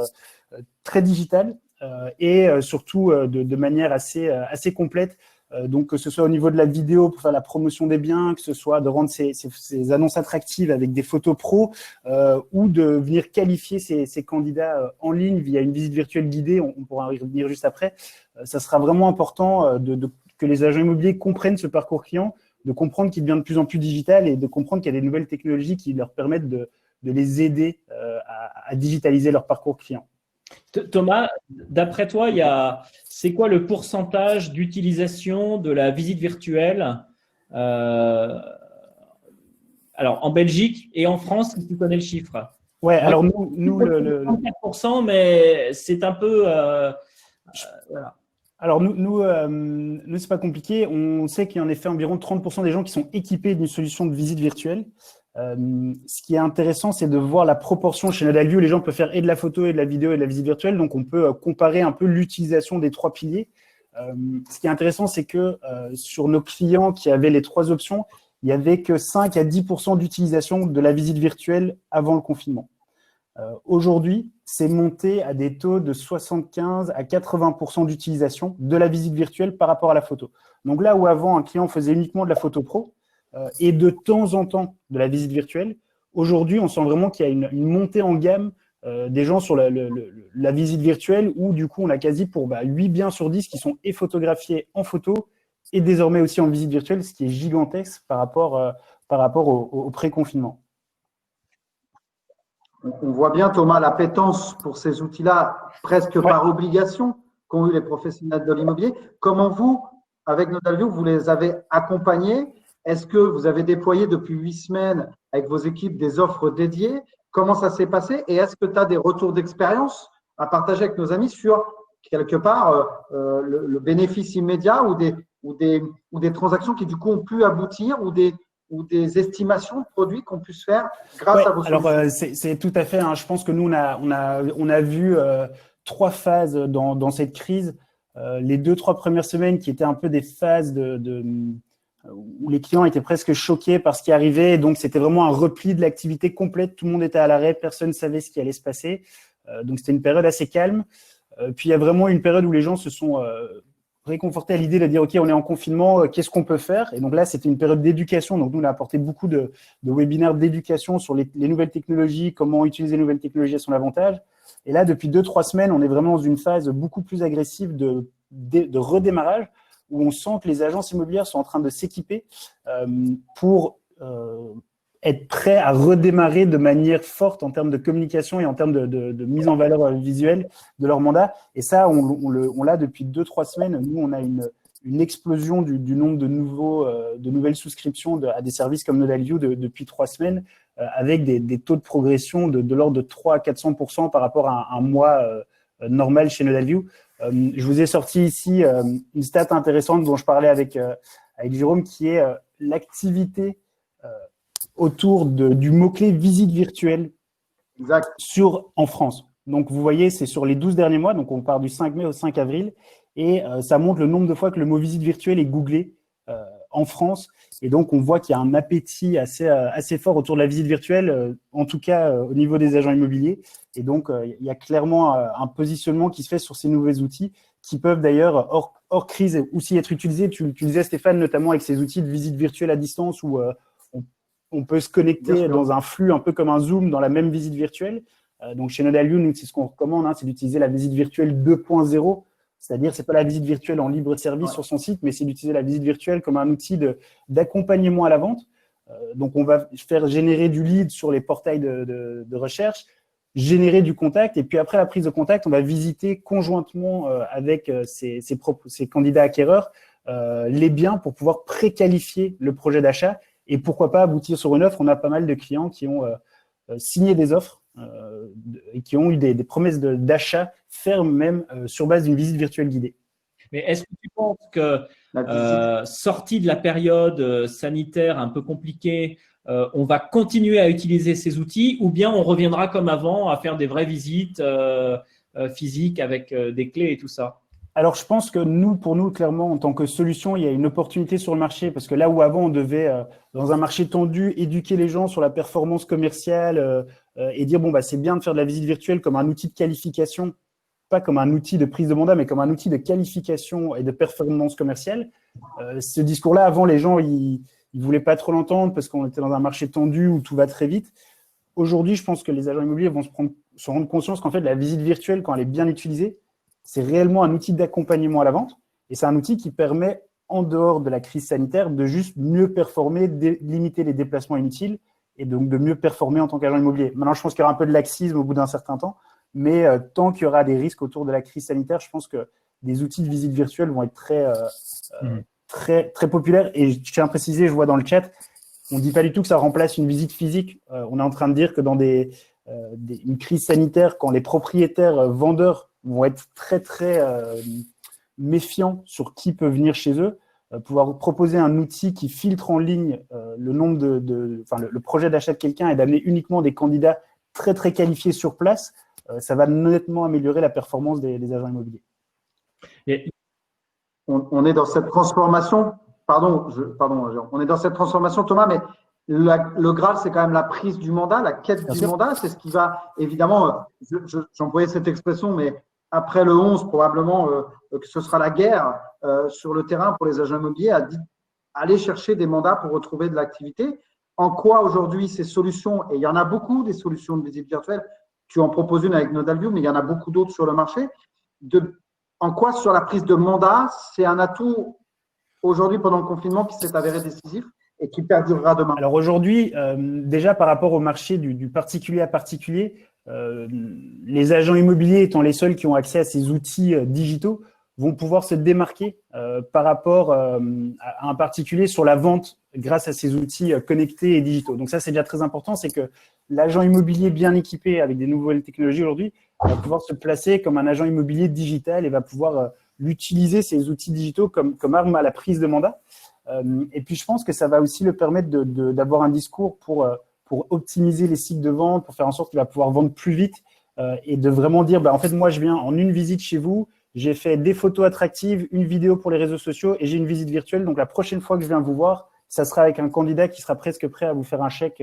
très digitale et surtout de manière assez complète. Donc, que ce soit au niveau de la vidéo pour faire la promotion des biens, que ce soit de rendre ces annonces attractives avec des photos pro ou de venir qualifier ces candidats en ligne via une visite virtuelle guidée, on pourra y revenir juste après. Ça sera vraiment important que les agents immobiliers comprennent ce parcours client, de comprendre qu'il devient de plus en plus digital et de comprendre qu'il y a des nouvelles technologies qui leur permettent de les aider à digitaliser leur parcours client. Thomas, d'après toi, c'est quoi le pourcentage d'utilisation de la visite virtuelle alors en Belgique et en France, si tu connais le chiffre? Ouais, alors nous 34%, mais c'est un peu… voilà. Alors, nous c'est pas compliqué. On sait qu'il y a en effet environ 30% des gens qui sont équipés d'une solution de visite virtuelle. Ce qui est intéressant, c'est de voir la proportion. Chez NodalView, les gens peuvent faire et de la photo, et de la vidéo, et de la visite virtuelle. Donc, on peut comparer un peu l'utilisation des trois piliers. Ce qui est intéressant, c'est que sur nos clients qui avaient les trois options, il n'y avait que 5 à 10% d'utilisation de la visite virtuelle avant le confinement. Aujourd'hui, c'est monté à des taux de 75 à 80% d'utilisation de la visite virtuelle par rapport à la photo. Donc là où avant, un client faisait uniquement de la photo pro et de temps en temps de la visite virtuelle, aujourd'hui, on sent vraiment qu'il y a une montée en gamme des gens sur la visite virtuelle où du coup, on a quasi pour 8 biens sur 10 qui sont photographiés en photo et désormais aussi en visite virtuelle, ce qui est gigantesque par rapport au pré-confinement. On voit bien, Thomas, l'appétence pour ces outils-là, presque par obligation, qu'ont eu les professionnels de l'immobilier. Comment vous, avec NodalView, vous les avez accompagnés? Est-ce que vous avez déployé depuis 8 semaines avec vos équipes des offres dédiées? Comment ça s'est passé? Et est-ce que tu as des retours d'expérience à partager avec nos amis sur, quelque part, le bénéfice immédiat ou des transactions qui, du coup, ont pu aboutir ou des estimations de produits qu'on puisse faire grâce à vos solutions? Alors, c'est tout à fait. Je pense que nous, on a vu 3 phases dans cette crise. Les 2-3 premières semaines qui étaient un peu des phases où les clients étaient presque choqués par ce qui arrivait. Et donc, c'était vraiment un repli de l'activité complète. Tout le monde était à l'arrêt. Personne ne savait ce qui allait se passer. Donc, c'était une période assez calme. Puis, il y a vraiment une période où les gens se sont réconfortés à l'idée de dire, OK, on est en confinement, qu'est-ce qu'on peut faire? Et donc là, c'était une période d'éducation. Donc, nous, on a apporté beaucoup de webinaires d'éducation sur les nouvelles technologies, comment utiliser les nouvelles technologies à son avantage. Et là, depuis 2-3 semaines, on est vraiment dans une phase beaucoup plus agressive de redémarrage où on sent que les agences immobilières sont en train de s'équiper pour être prêts à redémarrer de manière forte en termes de communication et en termes de mise en valeur visuelle de leur mandat. Et ça, on l'a depuis 2-3 semaines. Nous, on a une explosion du nombre de nouvelles souscriptions à des services comme NodalView depuis 3 semaines avec des taux de progression de l'ordre de 300 à 400% par rapport à un mois normal chez NodalView. Je vous ai sorti ici une stat intéressante dont je parlais avec Jérôme, qui est l'activité autour du mot-clé visite virtuelle en France. Donc, vous voyez, c'est sur les 12 derniers mois, donc on part du 5 mai au 5 avril, et ça montre le nombre de fois que le mot visite virtuelle est googlé en France. Et donc, on voit qu'il y a un appétit assez fort autour de la visite virtuelle, en tout cas au niveau des agents immobiliers. Et donc, il y a clairement un positionnement qui se fait sur ces nouveaux outils qui peuvent d'ailleurs, hors crise, aussi être utilisés. Tu disais, Stéphane, notamment avec ces outils de visite virtuelle à distance où on peut se connecter dans un flux un peu comme un Zoom dans la même visite virtuelle. Donc, chez Nodalview, nous, c'est ce qu'on recommande, c'est d'utiliser la visite virtuelle 2.0. C'est-à-dire, c'est pas la visite virtuelle en libre service sur son site, mais c'est d'utiliser la visite virtuelle comme un outil d'accompagnement à la vente. Donc, on va faire générer du lead sur les portails de recherche, générer du contact, et puis après la prise de contact, on va visiter conjointement avec ces candidats acquéreurs les biens pour pouvoir préqualifier le projet d'achat et pourquoi pas aboutir sur une offre. On a pas mal de clients qui ont signé des offres et qui ont eu des promesses d'achat fermes même sur base d'une visite virtuelle guidée. Mais est-ce que tu penses que, sorti de la période sanitaire un peu compliquée, on va continuer à utiliser ces outils ou bien on reviendra comme avant à faire des vraies visites physiques avec des clés et tout ça? Alors, je pense que pour nous, clairement, en tant que solution, il y a une opportunité sur le marché parce que là où avant, on devait, dans un marché tendu, éduquer les gens sur la performance commerciale et dire, bon, c'est bien de faire de la visite virtuelle comme un outil de qualification, pas comme un outil de prise de mandat, mais comme un outil de qualification et de performance commerciale. Ce discours-là, avant, les gens, ils voulaient pas trop l'entendre parce qu'on était dans un marché tendu où tout va très vite. Aujourd'hui, je pense que les agents immobiliers vont se rendre conscience qu'en fait, la visite virtuelle, quand elle est bien utilisée, c'est réellement un outil d'accompagnement à la vente et c'est un outil qui permet, en dehors de la crise sanitaire, de juste mieux performer, limiter les déplacements inutiles et donc de mieux performer en tant qu'agent immobilier. Maintenant, je pense qu'il y aura un peu de laxisme au bout d'un certain temps, mais tant qu'il y aura des risques autour de la crise sanitaire, je pense que des outils de visite virtuelle vont être très populaires. Et je tiens à préciser, je vois dans le chat, on ne dit pas du tout que ça remplace une visite physique. On est en train de dire que dans une crise sanitaire, quand les propriétaires vendeurs vont être très méfiants sur qui peut venir chez eux, pouvoir proposer un outil qui filtre en ligne le nombre le projet d'achat de quelqu'un et d'amener uniquement des candidats très qualifiés sur place, ça va nettement améliorer la performance des agents immobiliers. Et on est dans cette transformation, on est dans cette transformation, Thomas, mais le Graal, c'est quand même la prise du mandat, la quête du mandat. C'est ce qui va, évidemment, j'employais cette expression, mais après le 11, probablement que ce sera la guerre sur le terrain pour les agents immobiliers à aller chercher des mandats pour retrouver de l'activité. En quoi aujourd'hui ces solutions, et il y en a beaucoup des solutions de visite virtuelle, tu en proposes une avec Nodalview, mais il y en a beaucoup d'autres sur le marché, en quoi sur la prise de mandat, c'est un atout aujourd'hui pendant le confinement qui s'est avéré décisif et qui perdurera demain? Alors aujourd'hui, déjà par rapport au marché du particulier à particulier, les agents immobiliers étant les seuls qui ont accès à ces outils digitaux vont pouvoir se démarquer par rapport à un particulier sur la vente grâce à ces outils connectés et digitaux. Donc ça, c'est déjà très important, c'est que l'agent immobilier bien équipé avec des nouvelles technologies aujourd'hui va pouvoir se placer comme un agent immobilier digital et va pouvoir l'utiliser, ces outils digitaux, comme arme à la prise de mandat. Et puis, je pense que ça va aussi le permettre d'avoir un discours pour optimiser les cycles de vente, pour faire en sorte qu'il va pouvoir vendre plus vite et de vraiment dire, en fait, moi, je viens en une visite chez vous, j'ai fait des photos attractives, une vidéo pour les réseaux sociaux et j'ai une visite virtuelle. Donc, la prochaine fois que je viens vous voir, ça sera avec un candidat qui sera presque prêt à vous faire un chèque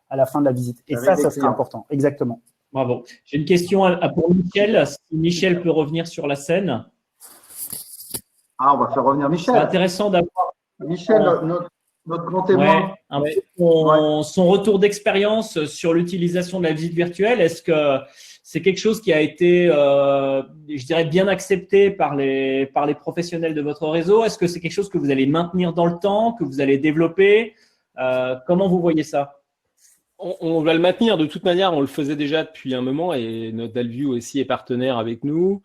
à la fin de la visite. Et ça sera important. Exactement. Bravo. J'ai une question pour Michel. Si Michel peut revenir sur la scène. On va faire revenir Michel. C'est intéressant d'avoir Michel, notre grand témoin. Son retour d'expérience sur l'utilisation de la visite virtuelle. Est-ce que c'est quelque chose qui a été, je dirais, bien accepté par les professionnels de votre réseau? Est-ce que c'est quelque chose que vous allez maintenir dans le temps, que vous allez développer? Comment vous voyez ça? On va le maintenir. De toute manière, on le faisait déjà depuis un moment et Nodalview aussi est partenaire avec nous.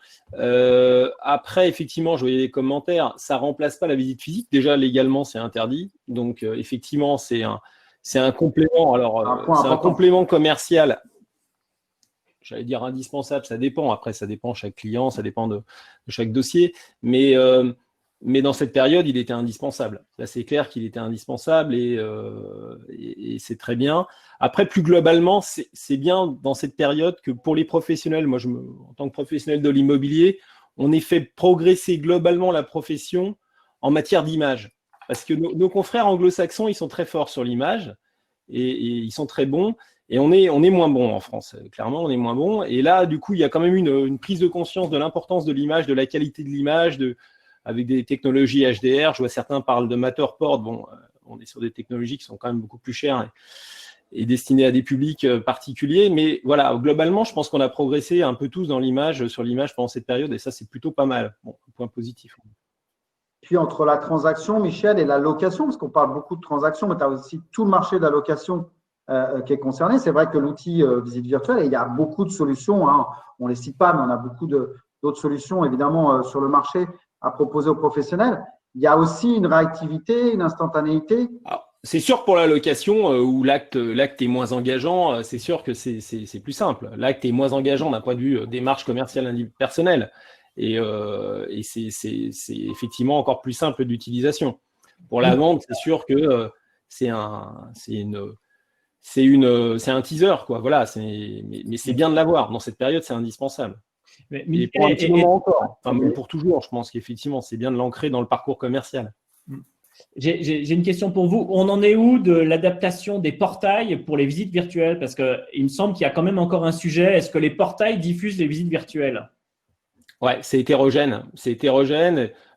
Après, effectivement, je voyais des commentaires. Ça remplace pas la visite physique. Déjà, légalement, c'est interdit. Donc, effectivement, c'est un complément. Alors, c'est un complément commercial. J'allais dire indispensable. Ça dépend. Après, ça dépend chaque client, ça dépend de chaque dossier. Mais dans cette période, il était indispensable. Là, c'est clair qu'il était indispensable et c'est très bien. Après, plus globalement, c'est bien dans cette période que pour les professionnels, moi, en tant que professionnel de l'immobilier, on ait fait progresser globalement la profession en matière d'image. Parce que nos confrères anglo-saxons, ils sont très forts sur l'image et ils sont très bons. Et on est moins bon en France. Clairement, on est moins bon. Et là, du coup, il y a quand même une prise de conscience de l'importance de l'image, de la qualité de l'image, avec des technologies HDR. Je vois certains parlent de Matterport. Bon, on est sur des technologies qui sont quand même beaucoup plus chères et destinées à des publics particuliers. Mais voilà, globalement, je pense qu'on a progressé un peu tous sur l'image pendant cette période. Et ça, c'est plutôt pas mal. Bon, un point positif. Puis entre la transaction, Michel, et la location, parce qu'on parle beaucoup de transactions, mais tu as aussi tout le marché de la location qui est concerné. C'est vrai que l'outil visite virtuelle, et il y a beaucoup de solutions, hein, on ne les cite pas, mais on a beaucoup d'autres solutions, évidemment, sur le marché à proposer aux professionnels. Il y a aussi une réactivité, une instantanéité. C'est sûr que pour la location, où l'acte est moins engageant, c'est sûr que c'est plus simple. L'acte est moins engageant d'un point de vue démarche commerciale personnelle. Et c'est effectivement encore plus simple d'utilisation. Pour la vente, c'est sûr que c'est un teaser, quoi. Voilà, mais c'est bien de l'avoir. Dans cette période, c'est indispensable. Et pour un petit moment encore, enfin même pour toujours, je pense qu'effectivement, c'est bien de l'ancrer dans le parcours commercial. J'ai une question pour vous. On en est où de l'adaptation des portails pour les visites virtuelles? Parce qu'il me semble qu'il y a quand même encore un sujet. Est-ce que les portails diffusent les visites virtuelles? Ouais, c'est hétérogène.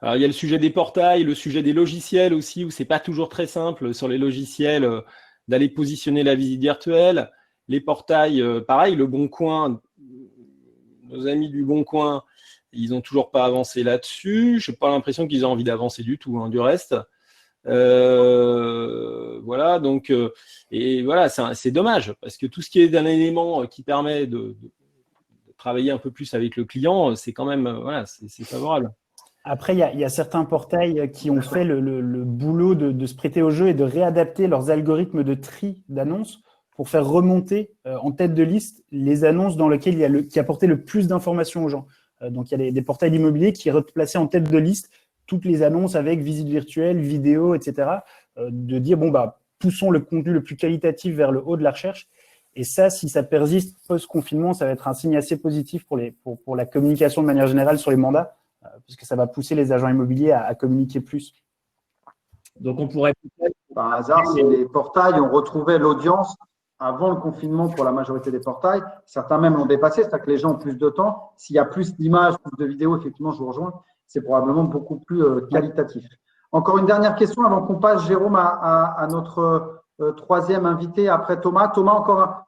Alors, il y a le sujet des portails, le sujet des logiciels aussi, où c'est pas toujours très simple sur les logiciels d'aller positionner la visite virtuelle. Les portails, pareil, le Bon Coin, nos amis du Bon Coin, ils n'ont toujours pas avancé là-dessus. Je n'ai pas l'impression qu'ils aient envie d'avancer du tout, hein, du reste. Voilà, donc, et voilà, c'est dommage, parce que tout ce qui est d'un élément qui permet de travailler un peu plus avec le client, c'est quand même, voilà, c'est favorable. Après, il y a certains portails qui ont fait le boulot de se prêter au jeu et de réadapter leurs algorithmes de tri d'annonces pour faire remonter en tête de liste les annonces dans lesquelles qui apportaient le plus d'informations aux gens. Donc, il y a des portails d'immobilier qui replaçaient en tête de liste toutes les annonces avec visite virtuelle, vidéo, etc. De dire, bon, bah, poussons le contenu le plus qualitatif vers le haut de la recherche. Et ça, si ça persiste post-confinement, ça va être un signe assez positif pour la communication de manière générale sur les mandats, puisque ça va pousser les agents immobiliers à communiquer plus. Donc, on pourrait peut-être… Par hasard, si les portails ont retrouvé l'audience avant le confinement pour la majorité des portails, certains même l'ont dépassé, c'est-à-dire que les gens ont plus de temps. S'il y a plus d'images, plus de vidéos, effectivement, je vous rejoins, c'est probablement beaucoup plus qualitatif. Encore une dernière question avant qu'on passe, Jérôme, à notre troisième invité après Thomas. Thomas, encore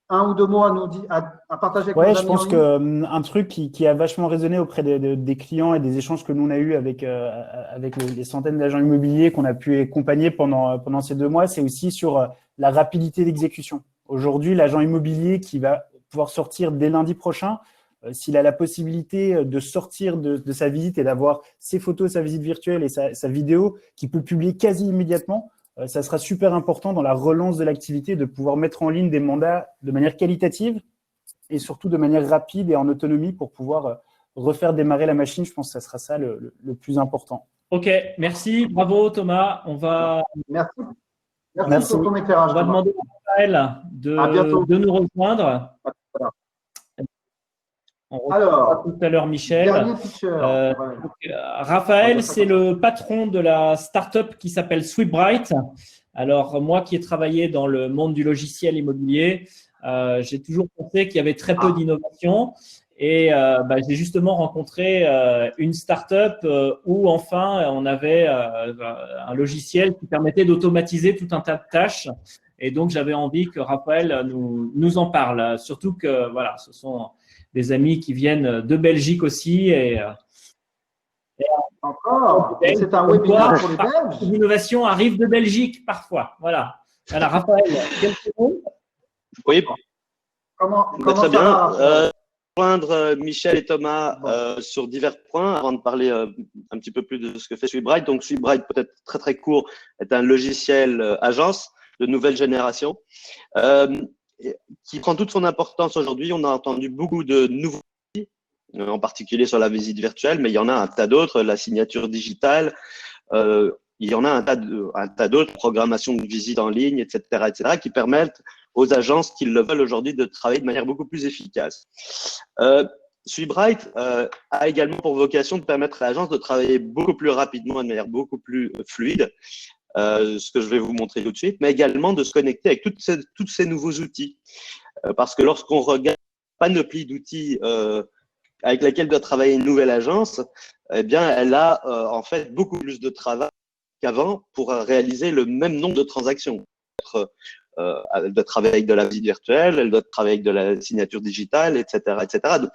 un ou deux mots à partager avec nous. Oui, je pense qu'un truc qui a vachement résonné auprès des clients et des échanges que nous on a eu avec les centaines d'agents immobiliers qu'on a pu accompagner pendant ces 2 mois, c'est aussi sur la rapidité d'exécution. Aujourd'hui, l'agent immobilier qui va pouvoir sortir dès lundi prochain, s'il a la possibilité de sortir de sa visite et d'avoir ses photos, sa visite virtuelle et sa vidéo qu'il peut publier quasi immédiatement, ça sera super important dans la relance de l'activité de pouvoir mettre en ligne des mandats de manière qualitative et surtout de manière rapide et en autonomie pour pouvoir refaire démarrer la machine. Je pense que ça sera ça le plus important. Ok, merci. Bravo Thomas. On va… Merci pour ton éclairage. On va demander à Raphaël de nous rejoindre. Alors, tout à l'heure, Michel. Raphaël, c'est le patron de la start-up qui s'appelle Sweetbright. Alors, moi qui ai travaillé dans le monde du logiciel immobilier, j'ai toujours pensé qu'il y avait très peu d'innovation. Et j'ai justement rencontré une start-up où enfin on avait un logiciel qui permettait d'automatiser tout un tas de tâches. Et donc, j'avais envie que Raphaël nous en parle. Surtout que voilà, ce sont des amis qui viennent de Belgique aussi. Encore, c'est un webinaire pour les Belges. L'innovation arrive de Belgique parfois. Voilà. Alors, Raphaël, quelques mots? Oui. Comment très bien. Rejoindre Michel et Thomas sur divers points avant de parler un petit peu plus de ce que fait Sweetbright. Donc, Sweetbright, peut-être très très court, est un logiciel agence de nouvelle génération qui prend toute son importance aujourd'hui. On a entendu beaucoup de nouveaux outils, en particulier sur la visite virtuelle, mais il y en a un tas d'autres, la signature digitale, il y en a un tas d'autres, programmation de visite en ligne, etc., qui permettent aux agences qui le veulent aujourd'hui de travailler de manière beaucoup plus efficace. Sweetbright a également pour vocation de permettre à l'agence de travailler beaucoup plus rapidement et de manière beaucoup plus fluide. ce que je vais vous montrer tout de suite, mais également de se connecter avec tous ces nouveaux outils. Parce que lorsqu'on regarde la panoplie d'outils avec laquelle doit travailler une nouvelle agence, eh bien, elle a en fait beaucoup plus de travail qu'avant pour réaliser le même nombre de transactions. Elle doit travailler avec de la visite virtuelle, elle doit travailler avec de la signature digitale, etc., etc.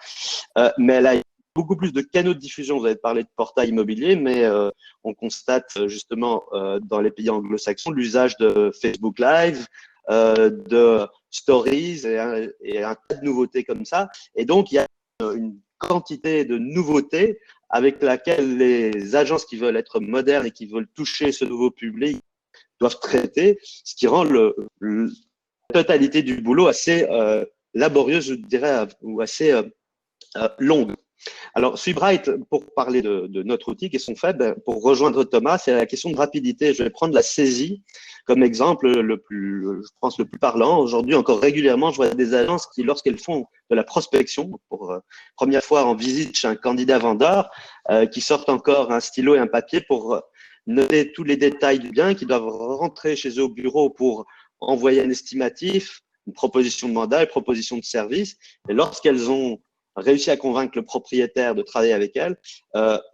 Mais elle a beaucoup plus de canaux de diffusion. Vous avez parlé de portail immobilier, mais on constate justement dans les pays anglo-saxons l'usage de Facebook Live, de Stories et un tas de nouveautés comme ça. Et donc, il y a une quantité de nouveautés avec laquelle les agences qui veulent être modernes et qui veulent toucher ce nouveau public doivent traiter, ce qui rend la totalité du boulot assez laborieuse, je dirais, ou assez longue. Alors, SweetBright, pour parler de notre outil, qu'est-ce qu'on fait? Pour rejoindre Thomas, c'est la question de rapidité. Je vais prendre la saisie comme exemple je pense, le plus parlant. Aujourd'hui, encore régulièrement, je vois des agences qui, lorsqu'elles font de la prospection, pour première fois en visite chez un candidat vendeur, qui sortent encore un stylo et un papier pour noter tous les détails du bien, qui doivent rentrer chez eux au bureau pour envoyer un estimatif, une proposition de mandat, une proposition de service. Et lorsqu'elles ont réussi à convaincre le propriétaire de travailler avec elles,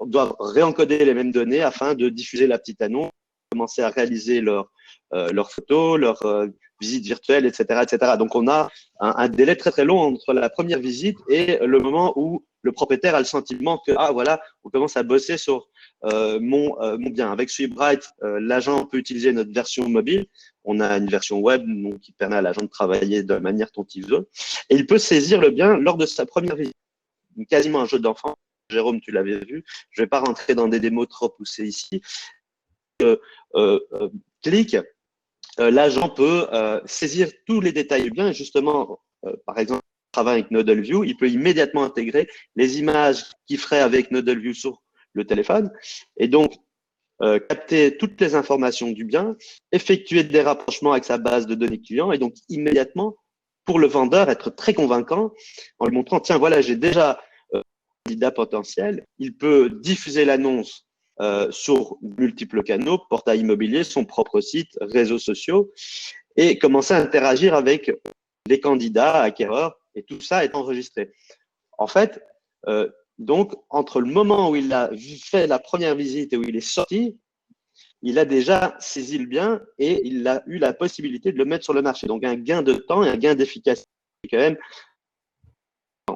doivent réencoder les mêmes données afin de diffuser la petite annonce, commencer à réaliser leurs photos, leurs visites virtuelles, etc., etc. Donc, on a un délai très, très long entre la première visite et le moment où le propriétaire a le sentiment que, ah, voilà, on commence à bosser sur mon bien. Avec SweetBright, l'agent peut utiliser notre version mobile. On a une version web donc, qui permet à l'agent de travailler de la manière dont il veut. Et il peut saisir le bien lors de sa première visite. Quasiment un jeu d'enfant. Jérôme, tu l'avais vu. Je ne vais pas rentrer dans des démos trop poussées ici. Clic, l'agent peut saisir tous les détails du bien. Et justement, par exemple, travaille avec Nodal View, il peut immédiatement intégrer les images qu'il ferait avec Nodal View sur le téléphone. Et donc, capter toutes les informations du bien, effectuer des rapprochements avec sa base de données clients et donc immédiatement, pour le vendeur, être très convaincant en lui montrant, tiens, voilà, j'ai déjà un candidat potentiel, il peut diffuser l'annonce sur multiples canaux, portail immobilier, son propre site, réseaux sociaux et commencer à interagir avec les candidats, acquéreurs et tout ça est enregistré. En fait, donc, entre le moment où il a fait la première visite et où il est sorti, il a déjà saisi le bien et il a eu la possibilité de le mettre sur le marché. Donc, un gain de temps et un gain d'efficacité quand même.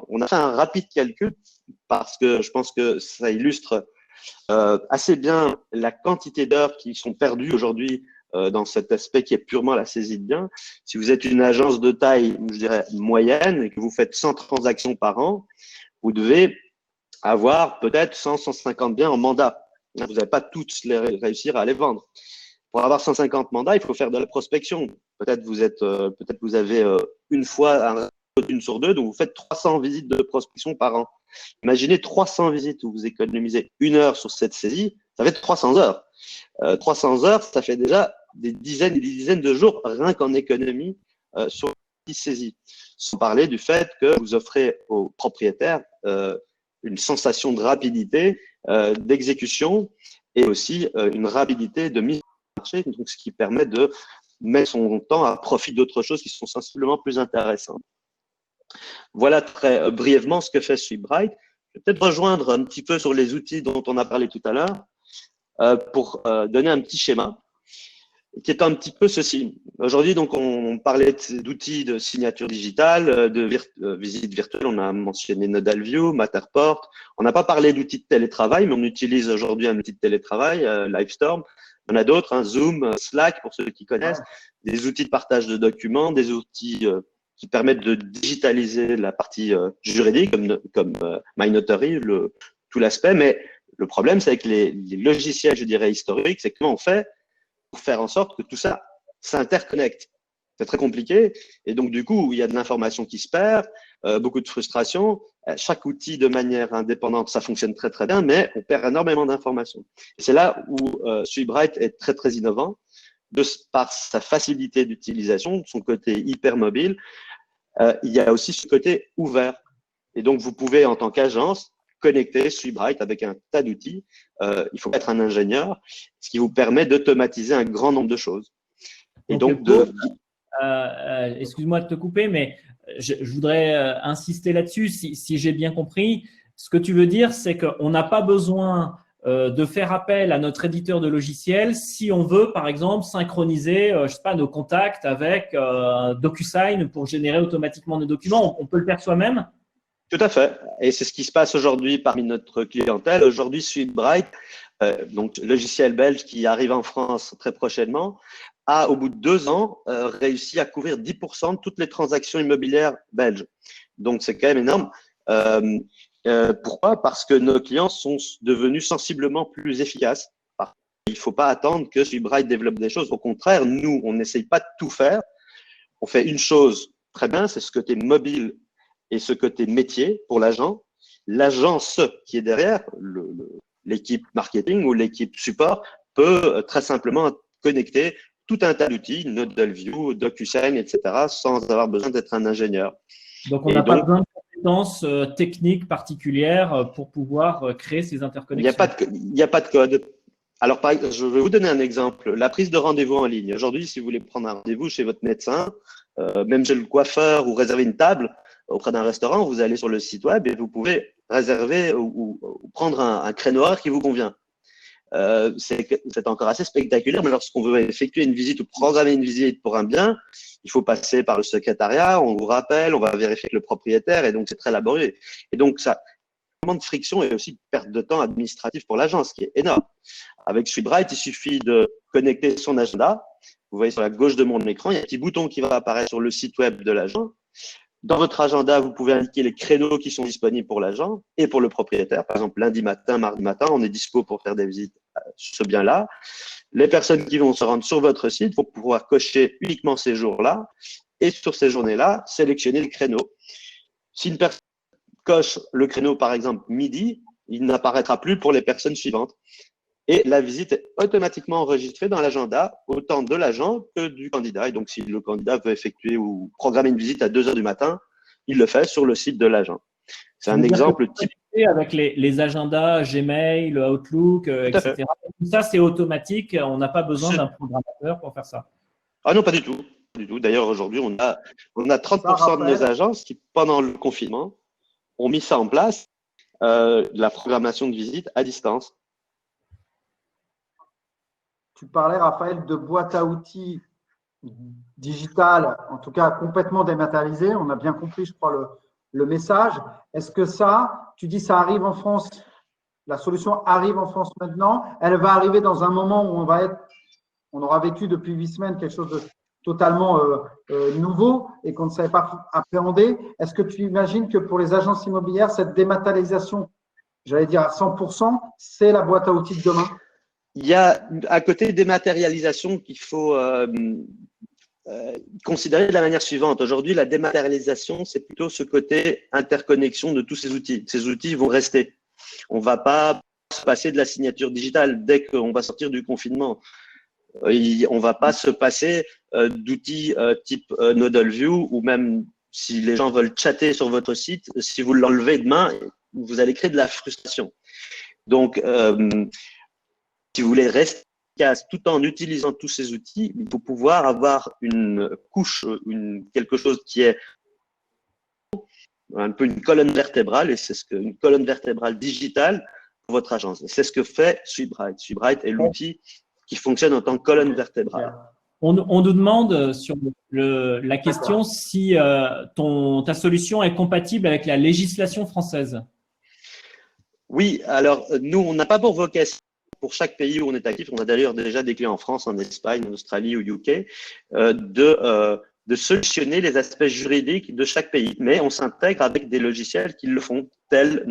On a fait un rapide calcul parce que je pense que ça illustre assez bien la quantité d'heures qui sont perdues aujourd'hui dans cet aspect qui est purement la saisie de biens. Si vous êtes une agence de taille, je dirais, moyenne et que vous faites 100 transactions par an, vous devez avoir peut-être 100, 150 biens en mandat. Vous n'allez pas tous réussir à les vendre. Pour avoir 150 mandats, il faut faire de la prospection. Peut-être vous avez une fois une sur deux, donc vous faites 300 visites de prospection par an. Imaginez 300 visites où vous économisez 1 heure sur cette saisie, ça fait 300 heures. 300 heures, ça fait déjà des dizaines et des dizaines de jours rien qu'en économie sur cette saisie. Sans parler du fait que vous offrez aux propriétaires une sensation de rapidité, d'exécution et aussi une rapidité de mise en marché, donc ce qui permet de mettre son temps à profit d'autres choses qui sont sensiblement plus intéressantes. Voilà très brièvement ce que fait SweetBright. Je vais peut-être rejoindre un petit peu sur les outils dont on a parlé tout à l'heure pour donner un petit schéma qui est un petit peu ceci. Aujourd'hui, donc, on parlait d'outils de signature digitale, de visite virtuelle. On a mentionné Nodal View, Matterport. On n'a pas parlé d'outils de télétravail, mais on utilise aujourd'hui un outil de télétravail, Livestorm. Il y en a d'autres, hein, Zoom, Slack, pour ceux qui connaissent, des outils de partage de documents, des outils qui permettent de digitaliser la partie juridique, comme MyNotary, tout l'aspect. Mais le problème, c'est avec les logiciels, je dirais, historiques, c'est comment on fait pour faire en sorte que tout ça s'interconnecte. C'est très compliqué. Et donc, du coup, il y a de l'information qui se perd, beaucoup de frustration. Chaque outil, de manière indépendante, ça fonctionne très, très bien, mais on perd énormément d'informations. Et c'est là où SweetBright est très, très innovant par sa facilité d'utilisation, son côté hyper mobile. Il y a aussi ce côté ouvert. Et donc, vous pouvez, en tant qu'agence, connecter SweetBright avec un tas d'outils. Il faut être un ingénieur, ce qui vous permet d'automatiser un grand nombre de choses. Et donc, excuse-moi de te couper, mais je voudrais insister là-dessus. Si j'ai bien compris, ce que tu veux dire, c'est qu'on n'a pas besoin de faire appel à notre éditeur de logiciels si on veut, par exemple, synchroniser je sais pas, nos contacts avec DocuSign pour générer automatiquement nos documents. On peut le faire soi-même? Tout à fait. Et c'est ce qui se passe aujourd'hui parmi notre clientèle. Aujourd'hui, SweetBright, donc logiciel belge qui arrive en France très prochainement, a, au bout de 2 ans, réussi à couvrir 10% de toutes les transactions immobilières belges. Donc, c'est quand même énorme. Pourquoi? Parce que nos clients sont devenus sensiblement plus efficaces. Il ne faut pas attendre que SweetBright développe des choses. Au contraire, nous, on n'essaye pas de tout faire. On fait une chose très bien, c'est ce côté mobile et ce côté métier pour l'agent. L'agence qui est derrière, l'équipe marketing ou l'équipe support, peut très simplement connecter tout un tas d'outils, NodelView, DocuSign, etc., sans avoir besoin d'être un ingénieur. Donc, on n'a pas besoin de compétences techniques particulières pour pouvoir créer ces interconnexions. Il n'y a pas de code. Alors, je vais vous donner un exemple. La prise de rendez-vous en ligne. Aujourd'hui, si vous voulez prendre un rendez-vous chez votre médecin, même chez le coiffeur ou réserver une table auprès d'un restaurant, vous allez sur le site web et vous pouvez réserver ou prendre un créneau horaire qui vous convient. C'est encore assez spectaculaire, mais lorsqu'on veut effectuer une visite ou programmer une visite pour un bien, il faut passer par le secrétariat, on vous rappelle, on va vérifier avec le propriétaire, et donc c'est très laborieux. Et donc ça, de friction et aussi de perte de temps administratif pour l'agence, qui est énorme. Avec SweetBright, il suffit de connecter son agenda. Vous voyez sur la gauche de mon écran, il y a un petit bouton qui va apparaître sur le site web de l'agent. Dans votre agenda, vous pouvez indiquer les créneaux qui sont disponibles pour l'agent et pour le propriétaire. Par exemple, lundi matin, mardi matin, on est dispo pour faire des visites sur ce bien-là. Les personnes qui vont se rendre sur votre site vont pouvoir cocher uniquement ces jours-là et sur ces journées-là, sélectionner le créneau. Si une personne coche le créneau, par exemple, midi, il n'apparaîtra plus pour les personnes suivantes. Et la visite est automatiquement enregistrée dans l'agenda, autant de l'agent que du candidat. Et donc, si le candidat veut effectuer ou programmer une visite à 2 heures du matin, il le fait sur le site de l'agent. C'est un exemple type. Avec les agendas Gmail, Outlook, etc. Tout ça, c'est automatique. On n'a pas besoin d'un programmateur pour faire ça. Ah non, pas du tout. D'ailleurs, aujourd'hui, on a 30% de nos agences qui, pendant le confinement, ont mis ça en place, la programmation de visite à distance. Tu parlais, Raphaël, de boîte à outils digitale, en tout cas complètement dématérialisée. On a bien compris, je crois, le message. Est-ce que ça, tu dis ça arrive en France, la solution arrive en France maintenant, elle va arriver dans un moment où on aura vécu depuis 8 semaines quelque chose de totalement nouveau et qu'on ne savait pas appréhender. Est-ce que tu imagines que pour les agences immobilières, cette dématérialisation, j'allais dire à 100%, c'est la boîte à outils de demain? Il y a à côté dématérialisation qu'il faut considérer de la manière suivante. Aujourd'hui, la dématérialisation, c'est plutôt ce côté interconnexion de tous ces outils. Ces outils vont rester. On ne va pas se passer de la signature digitale dès qu'on va sortir du confinement. On ne va pas se passer d'outils type NodelView, ou même si les gens veulent chatter sur votre site, si vous l'enlevez demain, vous allez créer de la frustration. Donc, si vous voulez rester efficace tout en utilisant tous ces outils, il faut pouvoir avoir une couche, quelque chose qui est un peu une colonne vertébrale, et c'est une colonne vertébrale digitale pour votre agence. C'est ce que fait SweetBright. SweetBright est l'outil qui fonctionne en tant que colonne vertébrale. On nous demande sur la question si ta solution est compatible avec la législation française. Oui, alors nous, on n'a pas pour vocation, pour chaque pays où on est actif, on a d'ailleurs déjà des clients en France, en Espagne, en Australie ou UK, de solutionner les aspects juridiques de chaque pays. Mais on s'intègre avec des logiciels qui le font, tels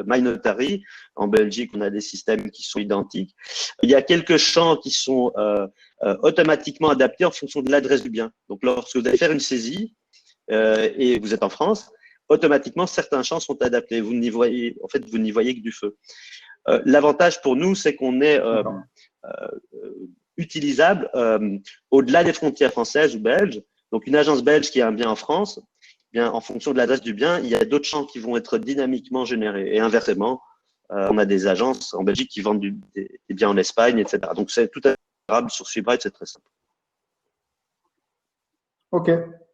MyNotary. En Belgique, on a des systèmes qui sont identiques. Il y a quelques champs qui sont automatiquement adaptés en fonction de l'adresse du bien. Donc, lorsque vous allez faire une saisie et vous êtes en France, automatiquement, certains champs sont adaptés. Vous n'y voyez que du feu. L'avantage pour nous, c'est qu'on est utilisable au-delà des frontières françaises ou belges. Donc, une agence belge qui a un bien en France bien, en fonction de l'adresse du bien, il y a d'autres champs qui vont être dynamiquement générés. Et inversement, on a des agences en Belgique qui vendent des biens en Espagne, etc. Donc, c'est tout à fait comparable sur SweetBright, c'est très simple. Ok,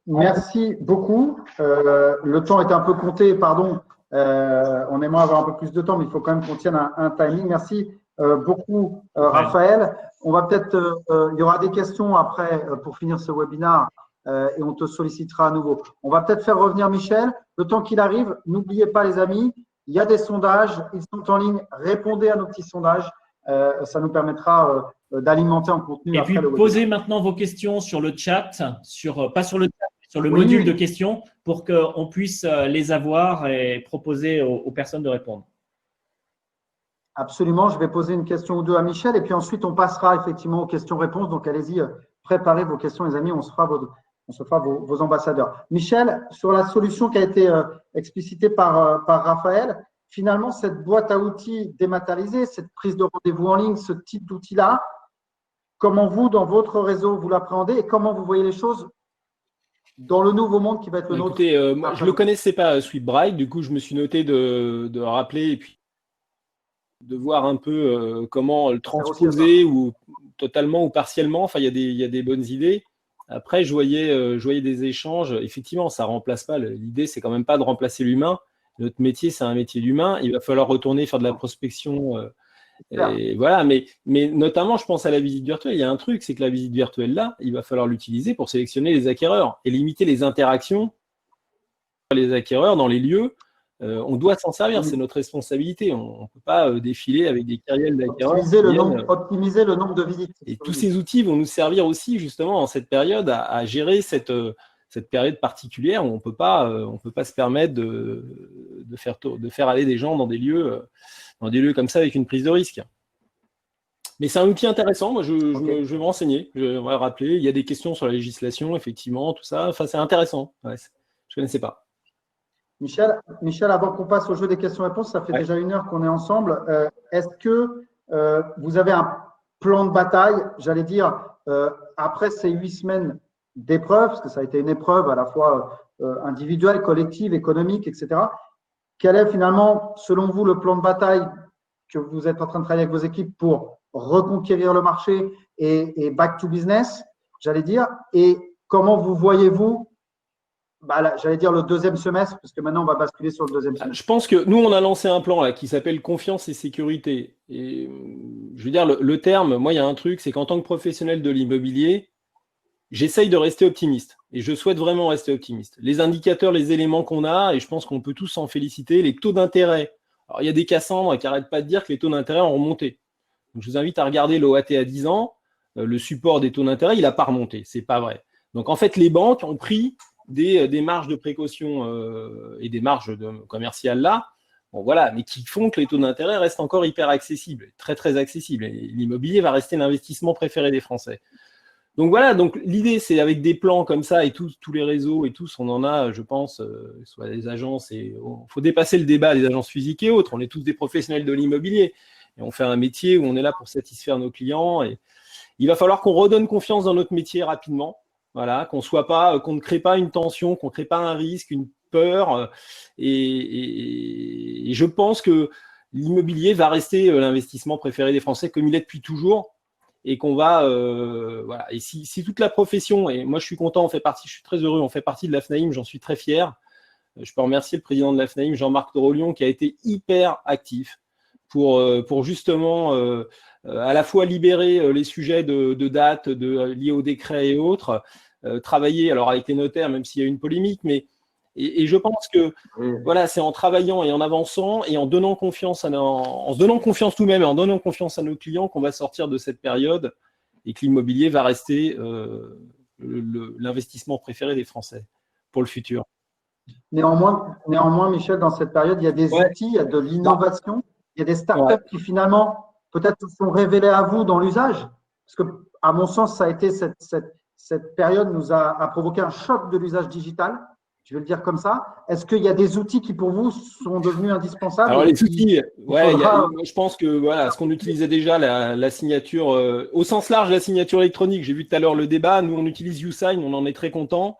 merci beaucoup. Le temps est un peu compté, pardon. On aimerait avoir un peu plus de temps, mais il faut quand même qu'on tienne un timing. Merci beaucoup, Raphaël. On va peut-être, il y aura des questions après pour finir ce webinaire et on te sollicitera à nouveau. On va peut-être faire revenir Michel. Le temps qu'il arrive, n'oubliez pas les amis, il y a des sondages, ils sont en ligne. Répondez à nos petits sondages. Ça nous permettra d'alimenter en contenu. Et après puis, le posez maintenant vos questions sur le chat, pas sur le chat, mais sur le module de questions pour qu'on puisse les avoir et proposer aux personnes de répondre. Absolument, je vais poser une question ou deux à Michel et puis ensuite on passera effectivement aux questions-réponses. Donc allez-y, préparez vos questions les amis, on se fera vos ambassadeurs. Michel, sur la solution qui a été explicitée par Raphaël, finalement cette boîte à outils dématérialisée, cette prise de rendez-vous en ligne, ce type d'outil-là, comment vous, dans votre réseau, vous l'appréhendez et comment vous voyez les choses dans le nouveau monde qui va être le nôtre? Écoutez, moi, je ne le connaissais pas, SweetBright, du coup je me suis noté de rappeler et puis de voir un peu comment le transposer ou totalement ou partiellement. Enfin, il y a des bonnes idées. Après, je voyais des échanges. Effectivement, ça ne remplace pas. L'idée, c'est quand même pas de remplacer l'humain. Notre métier, c'est un métier d'humain. Il va falloir retourner faire de la prospection. Et voilà. Mais notamment, je pense à la visite virtuelle. Il y a un truc, c'est que la visite virtuelle, là, il va falloir l'utiliser pour sélectionner les acquéreurs et limiter les interactions les acquéreurs dans les lieux. On doit s'en servir, c'est notre responsabilité. On ne peut pas défiler avec des carrières d'acquéreurs. Optimiser le nombre de visites. Et tous ces outils vont nous servir aussi, justement, en cette période, à gérer cette période particulière où on ne peut pas se permettre de faire aller des gens dans des lieux comme ça avec une prise de risque. Mais c'est un outil intéressant. Moi, je vais me renseigner. Je vais rappeler. Il y a des questions sur la législation, effectivement, tout ça. Enfin, c'est intéressant. Ouais, je ne connaissais pas. Michel, avant qu'on passe au jeu des questions-réponses, ça fait déjà 1 heure qu'on est ensemble. Est-ce que vous avez un plan de bataille, j'allais dire, après ces 8 semaines d'épreuve, parce que ça a été une épreuve à la fois individuelle, collective, économique, etc. Quel est finalement, selon vous, le plan de bataille que vous êtes en train de travailler avec vos équipes pour reconquérir le marché et back to business, j'allais dire, et comment vous voyez-vous j'allais dire le deuxième semestre, parce que maintenant, on va basculer sur le deuxième semestre. Je pense que nous, on a lancé un plan là qui s'appelle confiance et sécurité. Et je veux dire, le terme, moi, il y a un truc, c'est qu'en tant que professionnel de l'immobilier, j'essaye de rester optimiste. Et je souhaite vraiment rester optimiste. Les indicateurs, les éléments qu'on a, et je pense qu'on peut tous s'en féliciter, les taux d'intérêt. Alors, il y a des Cassandres qui n'arrêtent pas de dire que les taux d'intérêt ont remonté. Donc, je vous invite à regarder l'OAT à 10 ans. Le support des taux d'intérêt, il n'a pas remonté. C'est pas vrai. Donc, en fait, les banques ont pris des marges de précaution et des marges commerciales là, bon voilà, mais qui font que les taux d'intérêt restent encore hyper accessibles, très très accessibles. Et l'immobilier va rester l'investissement préféré des Français. Donc voilà, donc l'idée c'est avec des plans comme ça et tous les réseaux et tous, on en a, je pense, soit des agences et il faut dépasser le débat des agences physiques et autres. On est tous des professionnels de l'immobilier et on fait un métier où on est là pour satisfaire nos clients et il va falloir qu'on redonne confiance dans notre métier rapidement. Voilà, qu'on ne crée pas une tension, qu'on ne crée pas un risque, une peur. Et je pense que l'immobilier va rester l'investissement préféré des Français comme il est depuis toujours. Et qu'on va, voilà. Et si toute la profession, et moi je suis content, je suis très heureux, on fait partie de la FNAIM, j'en suis très fier. Je peux remercier le président de la FNAIM, Jean-Marc Torolion, qui a été hyper actif pour justement à la fois libérer les sujets de date liés au décret et autres, travailler alors avec les notaires, même s'il y a une polémique, mais et je pense que voilà, c'est en travaillant et en avançant et en donnant confiance en se donnant confiance nous-mêmes et en donnant confiance à nos clients qu'on va sortir de cette période et que l'immobilier va rester l'investissement préféré des Français pour le futur. Néanmoins, Michel, dans cette période, il y a des outils, il y a de l'innovation, il y a des startups qui finalement peut-être se sont révélées à vous dans l'usage. Parce que, à mon sens, ça a été cette période nous a provoqué un choc de l'usage digital. Je vais le dire comme ça. Est-ce qu'il y a des outils qui, pour vous, sont devenus indispensables? Alors, les outils, je pense que voilà, ce qu'on utilisait déjà, la signature, au sens large, la signature électronique. J'ai vu tout à l'heure le débat. Nous, on utilise YouSign, on en est très content.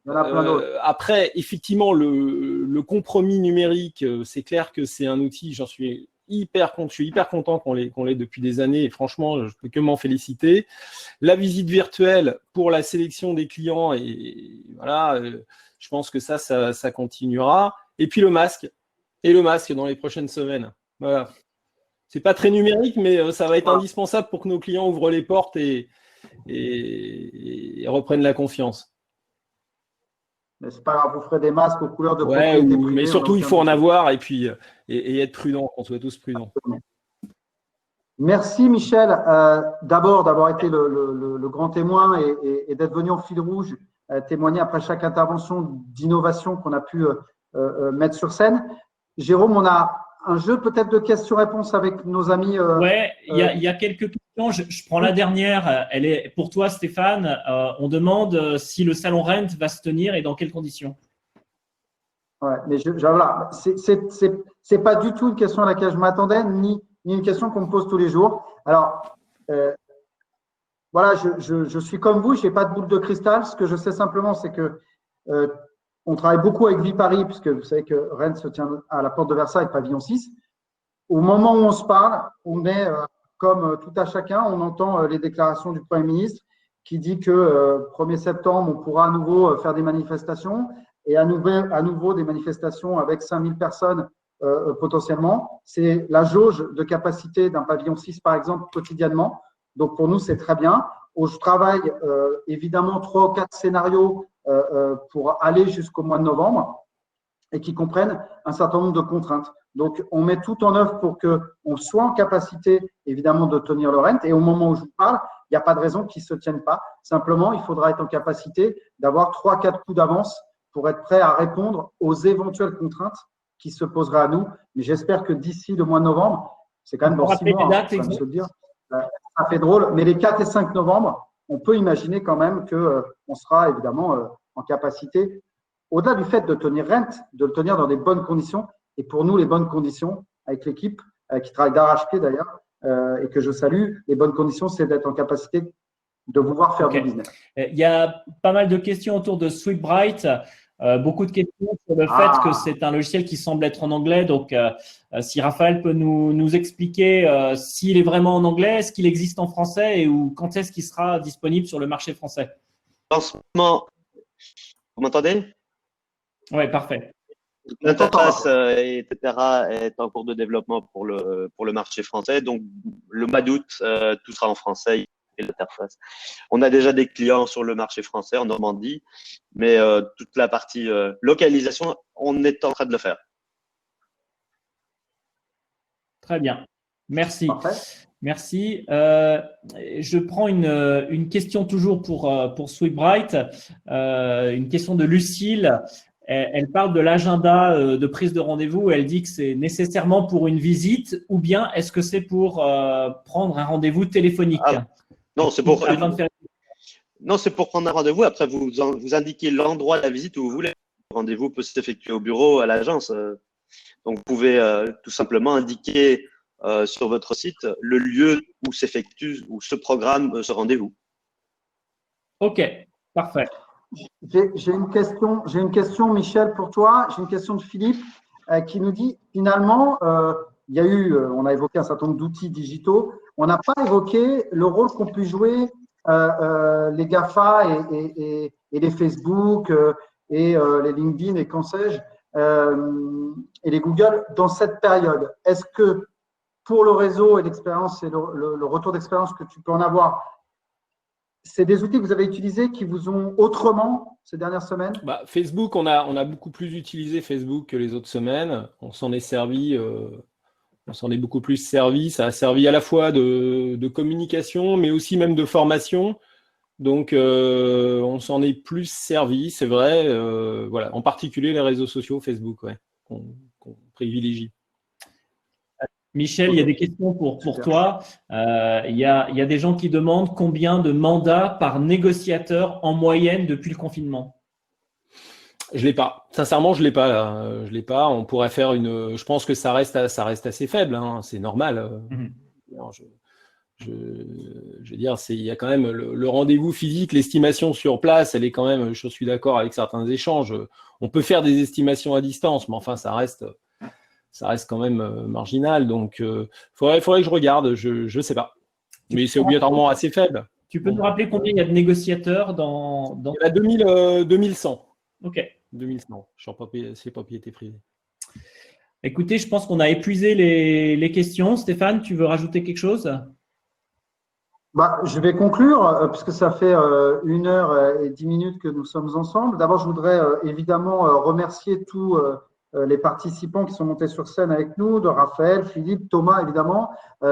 Il y en a plein d'autres. Après, effectivement, le compromis numérique, c'est clair que c'est un outil, je suis hyper content qu'on l'ait depuis des années et franchement, je ne peux que m'en féliciter. La visite virtuelle pour la sélection des clients, et voilà, je pense que ça continuera. Et puis le masque dans les prochaines semaines. Voilà. C'est pas très numérique, mais ça va être indispensable pour que nos clients ouvrent les portes et reprennent la confiance. Mais c'est pas grave, vous ferez des masques aux couleurs de propriété privée. Mais surtout, il faut en avoir et puis être prudent, qu'on soit tous prudents. Merci Michel, d'abord d'avoir été le grand témoin et d'être venu en fil rouge témoigner après chaque intervention d'innovation qu'on a pu mettre sur scène. Jérôme, on a un jeu peut-être de questions-réponses avec nos amis. Il y a quelques questions. Je prends la dernière. Elle est pour toi, Stéphane. On demande si le salon Rent va se tenir et dans quelles conditions. Ouais, mais voilà, c'est pas du tout une question à laquelle je m'attendais, ni une question qu'on me pose tous les jours. Alors, voilà, je suis comme vous, je n'ai pas de boule de cristal. Ce que je sais simplement, c'est que on travaille beaucoup avec Viparis, puisque vous savez que Rennes se tient à la porte de Versailles, pavillon 6. Au moment où on se parle, on est comme tout à chacun, on entend les déclarations du Premier ministre qui dit que 1er septembre, on pourra à nouveau faire des manifestations et à nouveau des manifestations avec 5000 personnes potentiellement. C'est la jauge de capacité d'un pavillon 6, par exemple, quotidiennement. Donc, pour nous, c'est très bien. Je travaille évidemment 3 ou 4 scénarios pour aller jusqu'au mois de novembre et qui comprennent un certain nombre de contraintes. Donc, on met tout en œuvre pour qu'on soit en capacité, évidemment, de tenir le Rent. Et au moment où je vous parle, il n'y a pas de raison qu'il ne se tienne pas. Simplement, il faudra être en capacité d'avoir 3-4 coups d'avance pour être prêt à répondre aux éventuelles contraintes qui se poseraient à nous. Mais j'espère que d'ici le mois de novembre, c'est quand même dans 6 mois, faut quand même se le dire, ça fait drôle. Mais les 4 et 5 novembre, on peut imaginer quand même qu'on sera évidemment en capacité, au-delà du fait de tenir Rent, de le tenir dans des bonnes conditions. Et pour nous, les bonnes conditions, avec l'équipe qui travaille d'arrache-pied d'ailleurs, et que je salue, les bonnes conditions, c'est d'être en capacité de pouvoir faire du business. Il y a pas mal de questions autour de SweetBright. Beaucoup de questions sur le fait que c'est un logiciel qui semble être en anglais. Donc, si Raphaël peut nous expliquer s'il est vraiment en anglais, est-ce qu'il existe en français ou quand est-ce qu'il sera disponible sur le marché français? En ce moment, vous m'entendez? Oui, parfait. L'interface, etc., est en cours de développement pour le marché français. Donc, le mois d'août, tout sera en français et l'interface. On a déjà des clients sur le marché français en Normandie, mais toute la partie localisation, on est en train de le faire. Très bien. Merci. Merci. Je prends une question toujours pour SweetBright, une question de Lucille. Elle parle de l'agenda de prise de rendez-vous. Elle dit que c'est nécessairement pour une visite ou bien est-ce que c'est pour prendre un rendez-vous téléphonique? Non, c'est pour prendre un rendez-vous. Après, vous indiquez l'endroit de la visite où vous voulez. Le rendez-vous peut s'effectuer au bureau, à l'agence. Donc, vous pouvez tout simplement indiquer sur votre site le lieu où s'effectue, où se programme ce rendez-vous. OK, parfait. J'ai une question, Michel, pour toi. J'ai une question de Philippe qui nous dit, finalement, on a évoqué un certain nombre d'outils digitaux. On n'a pas évoqué le rôle qu'ont pu jouer les GAFA et les Facebook et les LinkedIn et qu'en sais-je, et les Google dans cette période. Est-ce que pour le réseau et l'expérience et le retour d'expérience que tu peux en avoir, c'est des outils que vous avez utilisés qui vous ont autrement ces dernières semaines? Facebook, on a beaucoup plus utilisé Facebook que les autres semaines. On s'en est servi, on s'en est beaucoup plus servi. Ça a servi à la fois de communication, mais aussi même de formation. Donc, on s'en est plus servi, c'est vrai. Voilà, en particulier les réseaux sociaux, Facebook, qu'on privilégie. Michel, il y a des questions pour toi. Il y a des gens qui demandent combien de mandats par négociateur en moyenne depuis le confinement? Je l'ai pas. Sincèrement, je l'ai pas. Là. Je l'ai pas. On pourrait faire une. Je pense que ça reste assez faible. Hein. C'est normal. je veux dire, il y a quand même le rendez-vous physique, l'estimation sur place, elle est quand même, je suis d'accord avec certains échanges. On peut faire des estimations à distance, mais enfin, ça reste quand même marginal. Donc, faudrait que je regarde, je ne sais pas. Mais c'est obligatoirement assez faible. Tu peux nous rappeler combien il y a de négociateurs dans… Il y en a 2100. Ok. 2100 sur propriété privée. Écoutez, je pense qu'on a épuisé les questions. Stéphane, tu veux rajouter quelque chose ? Je vais conclure, puisque ça fait 1h10 que nous sommes ensemble. D'abord, je voudrais évidemment remercier tous les participants qui sont montés sur scène avec nous, de Raphaël, Philippe, Thomas, évidemment.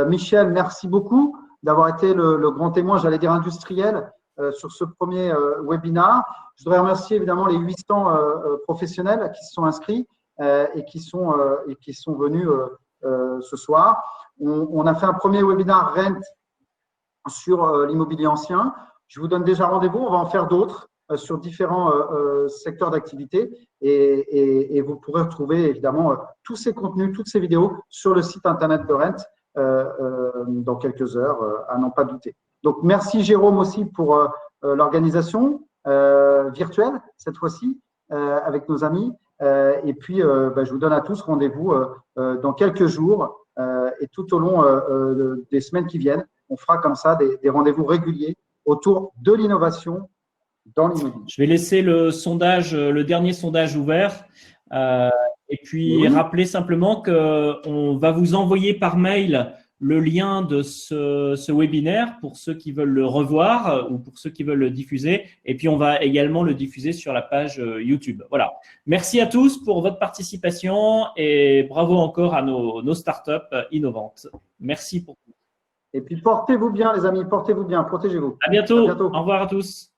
Michel, merci beaucoup d'avoir été le grand témoin, j'allais dire industriel, sur ce premier webinaire. Je voudrais remercier évidemment les 800 professionnels qui se sont inscrits et qui sont venus ce soir. On a fait un premier webinaire Rent sur l'immobilier ancien. Je vous donne déjà rendez-vous, on va en faire d'autres sur différents secteurs d'activité et vous pourrez retrouver évidemment tous ces contenus, toutes ces vidéos sur le site internet de Rent dans quelques heures, à n'en pas douter. Donc, merci Jérôme aussi pour l'organisation virtuelle cette fois-ci avec nos amis et puis je vous donne à tous rendez-vous dans quelques jours et tout au long des semaines qui viennent. On fera comme ça des rendez-vous réguliers autour de l'innovation dans l'immobilier. Je vais laisser le dernier sondage ouvert et puis rappeler simplement qu'on va vous envoyer par mail le lien de ce webinaire pour ceux qui veulent le revoir ou pour ceux qui veulent le diffuser. Et puis, on va également le diffuser sur la page YouTube. Voilà. Merci à tous pour votre participation et bravo encore à nos startups innovantes. Merci pour tout. Et puis, portez-vous bien, les amis. Portez-vous bien. Protégez-vous. À bientôt. Au revoir à tous.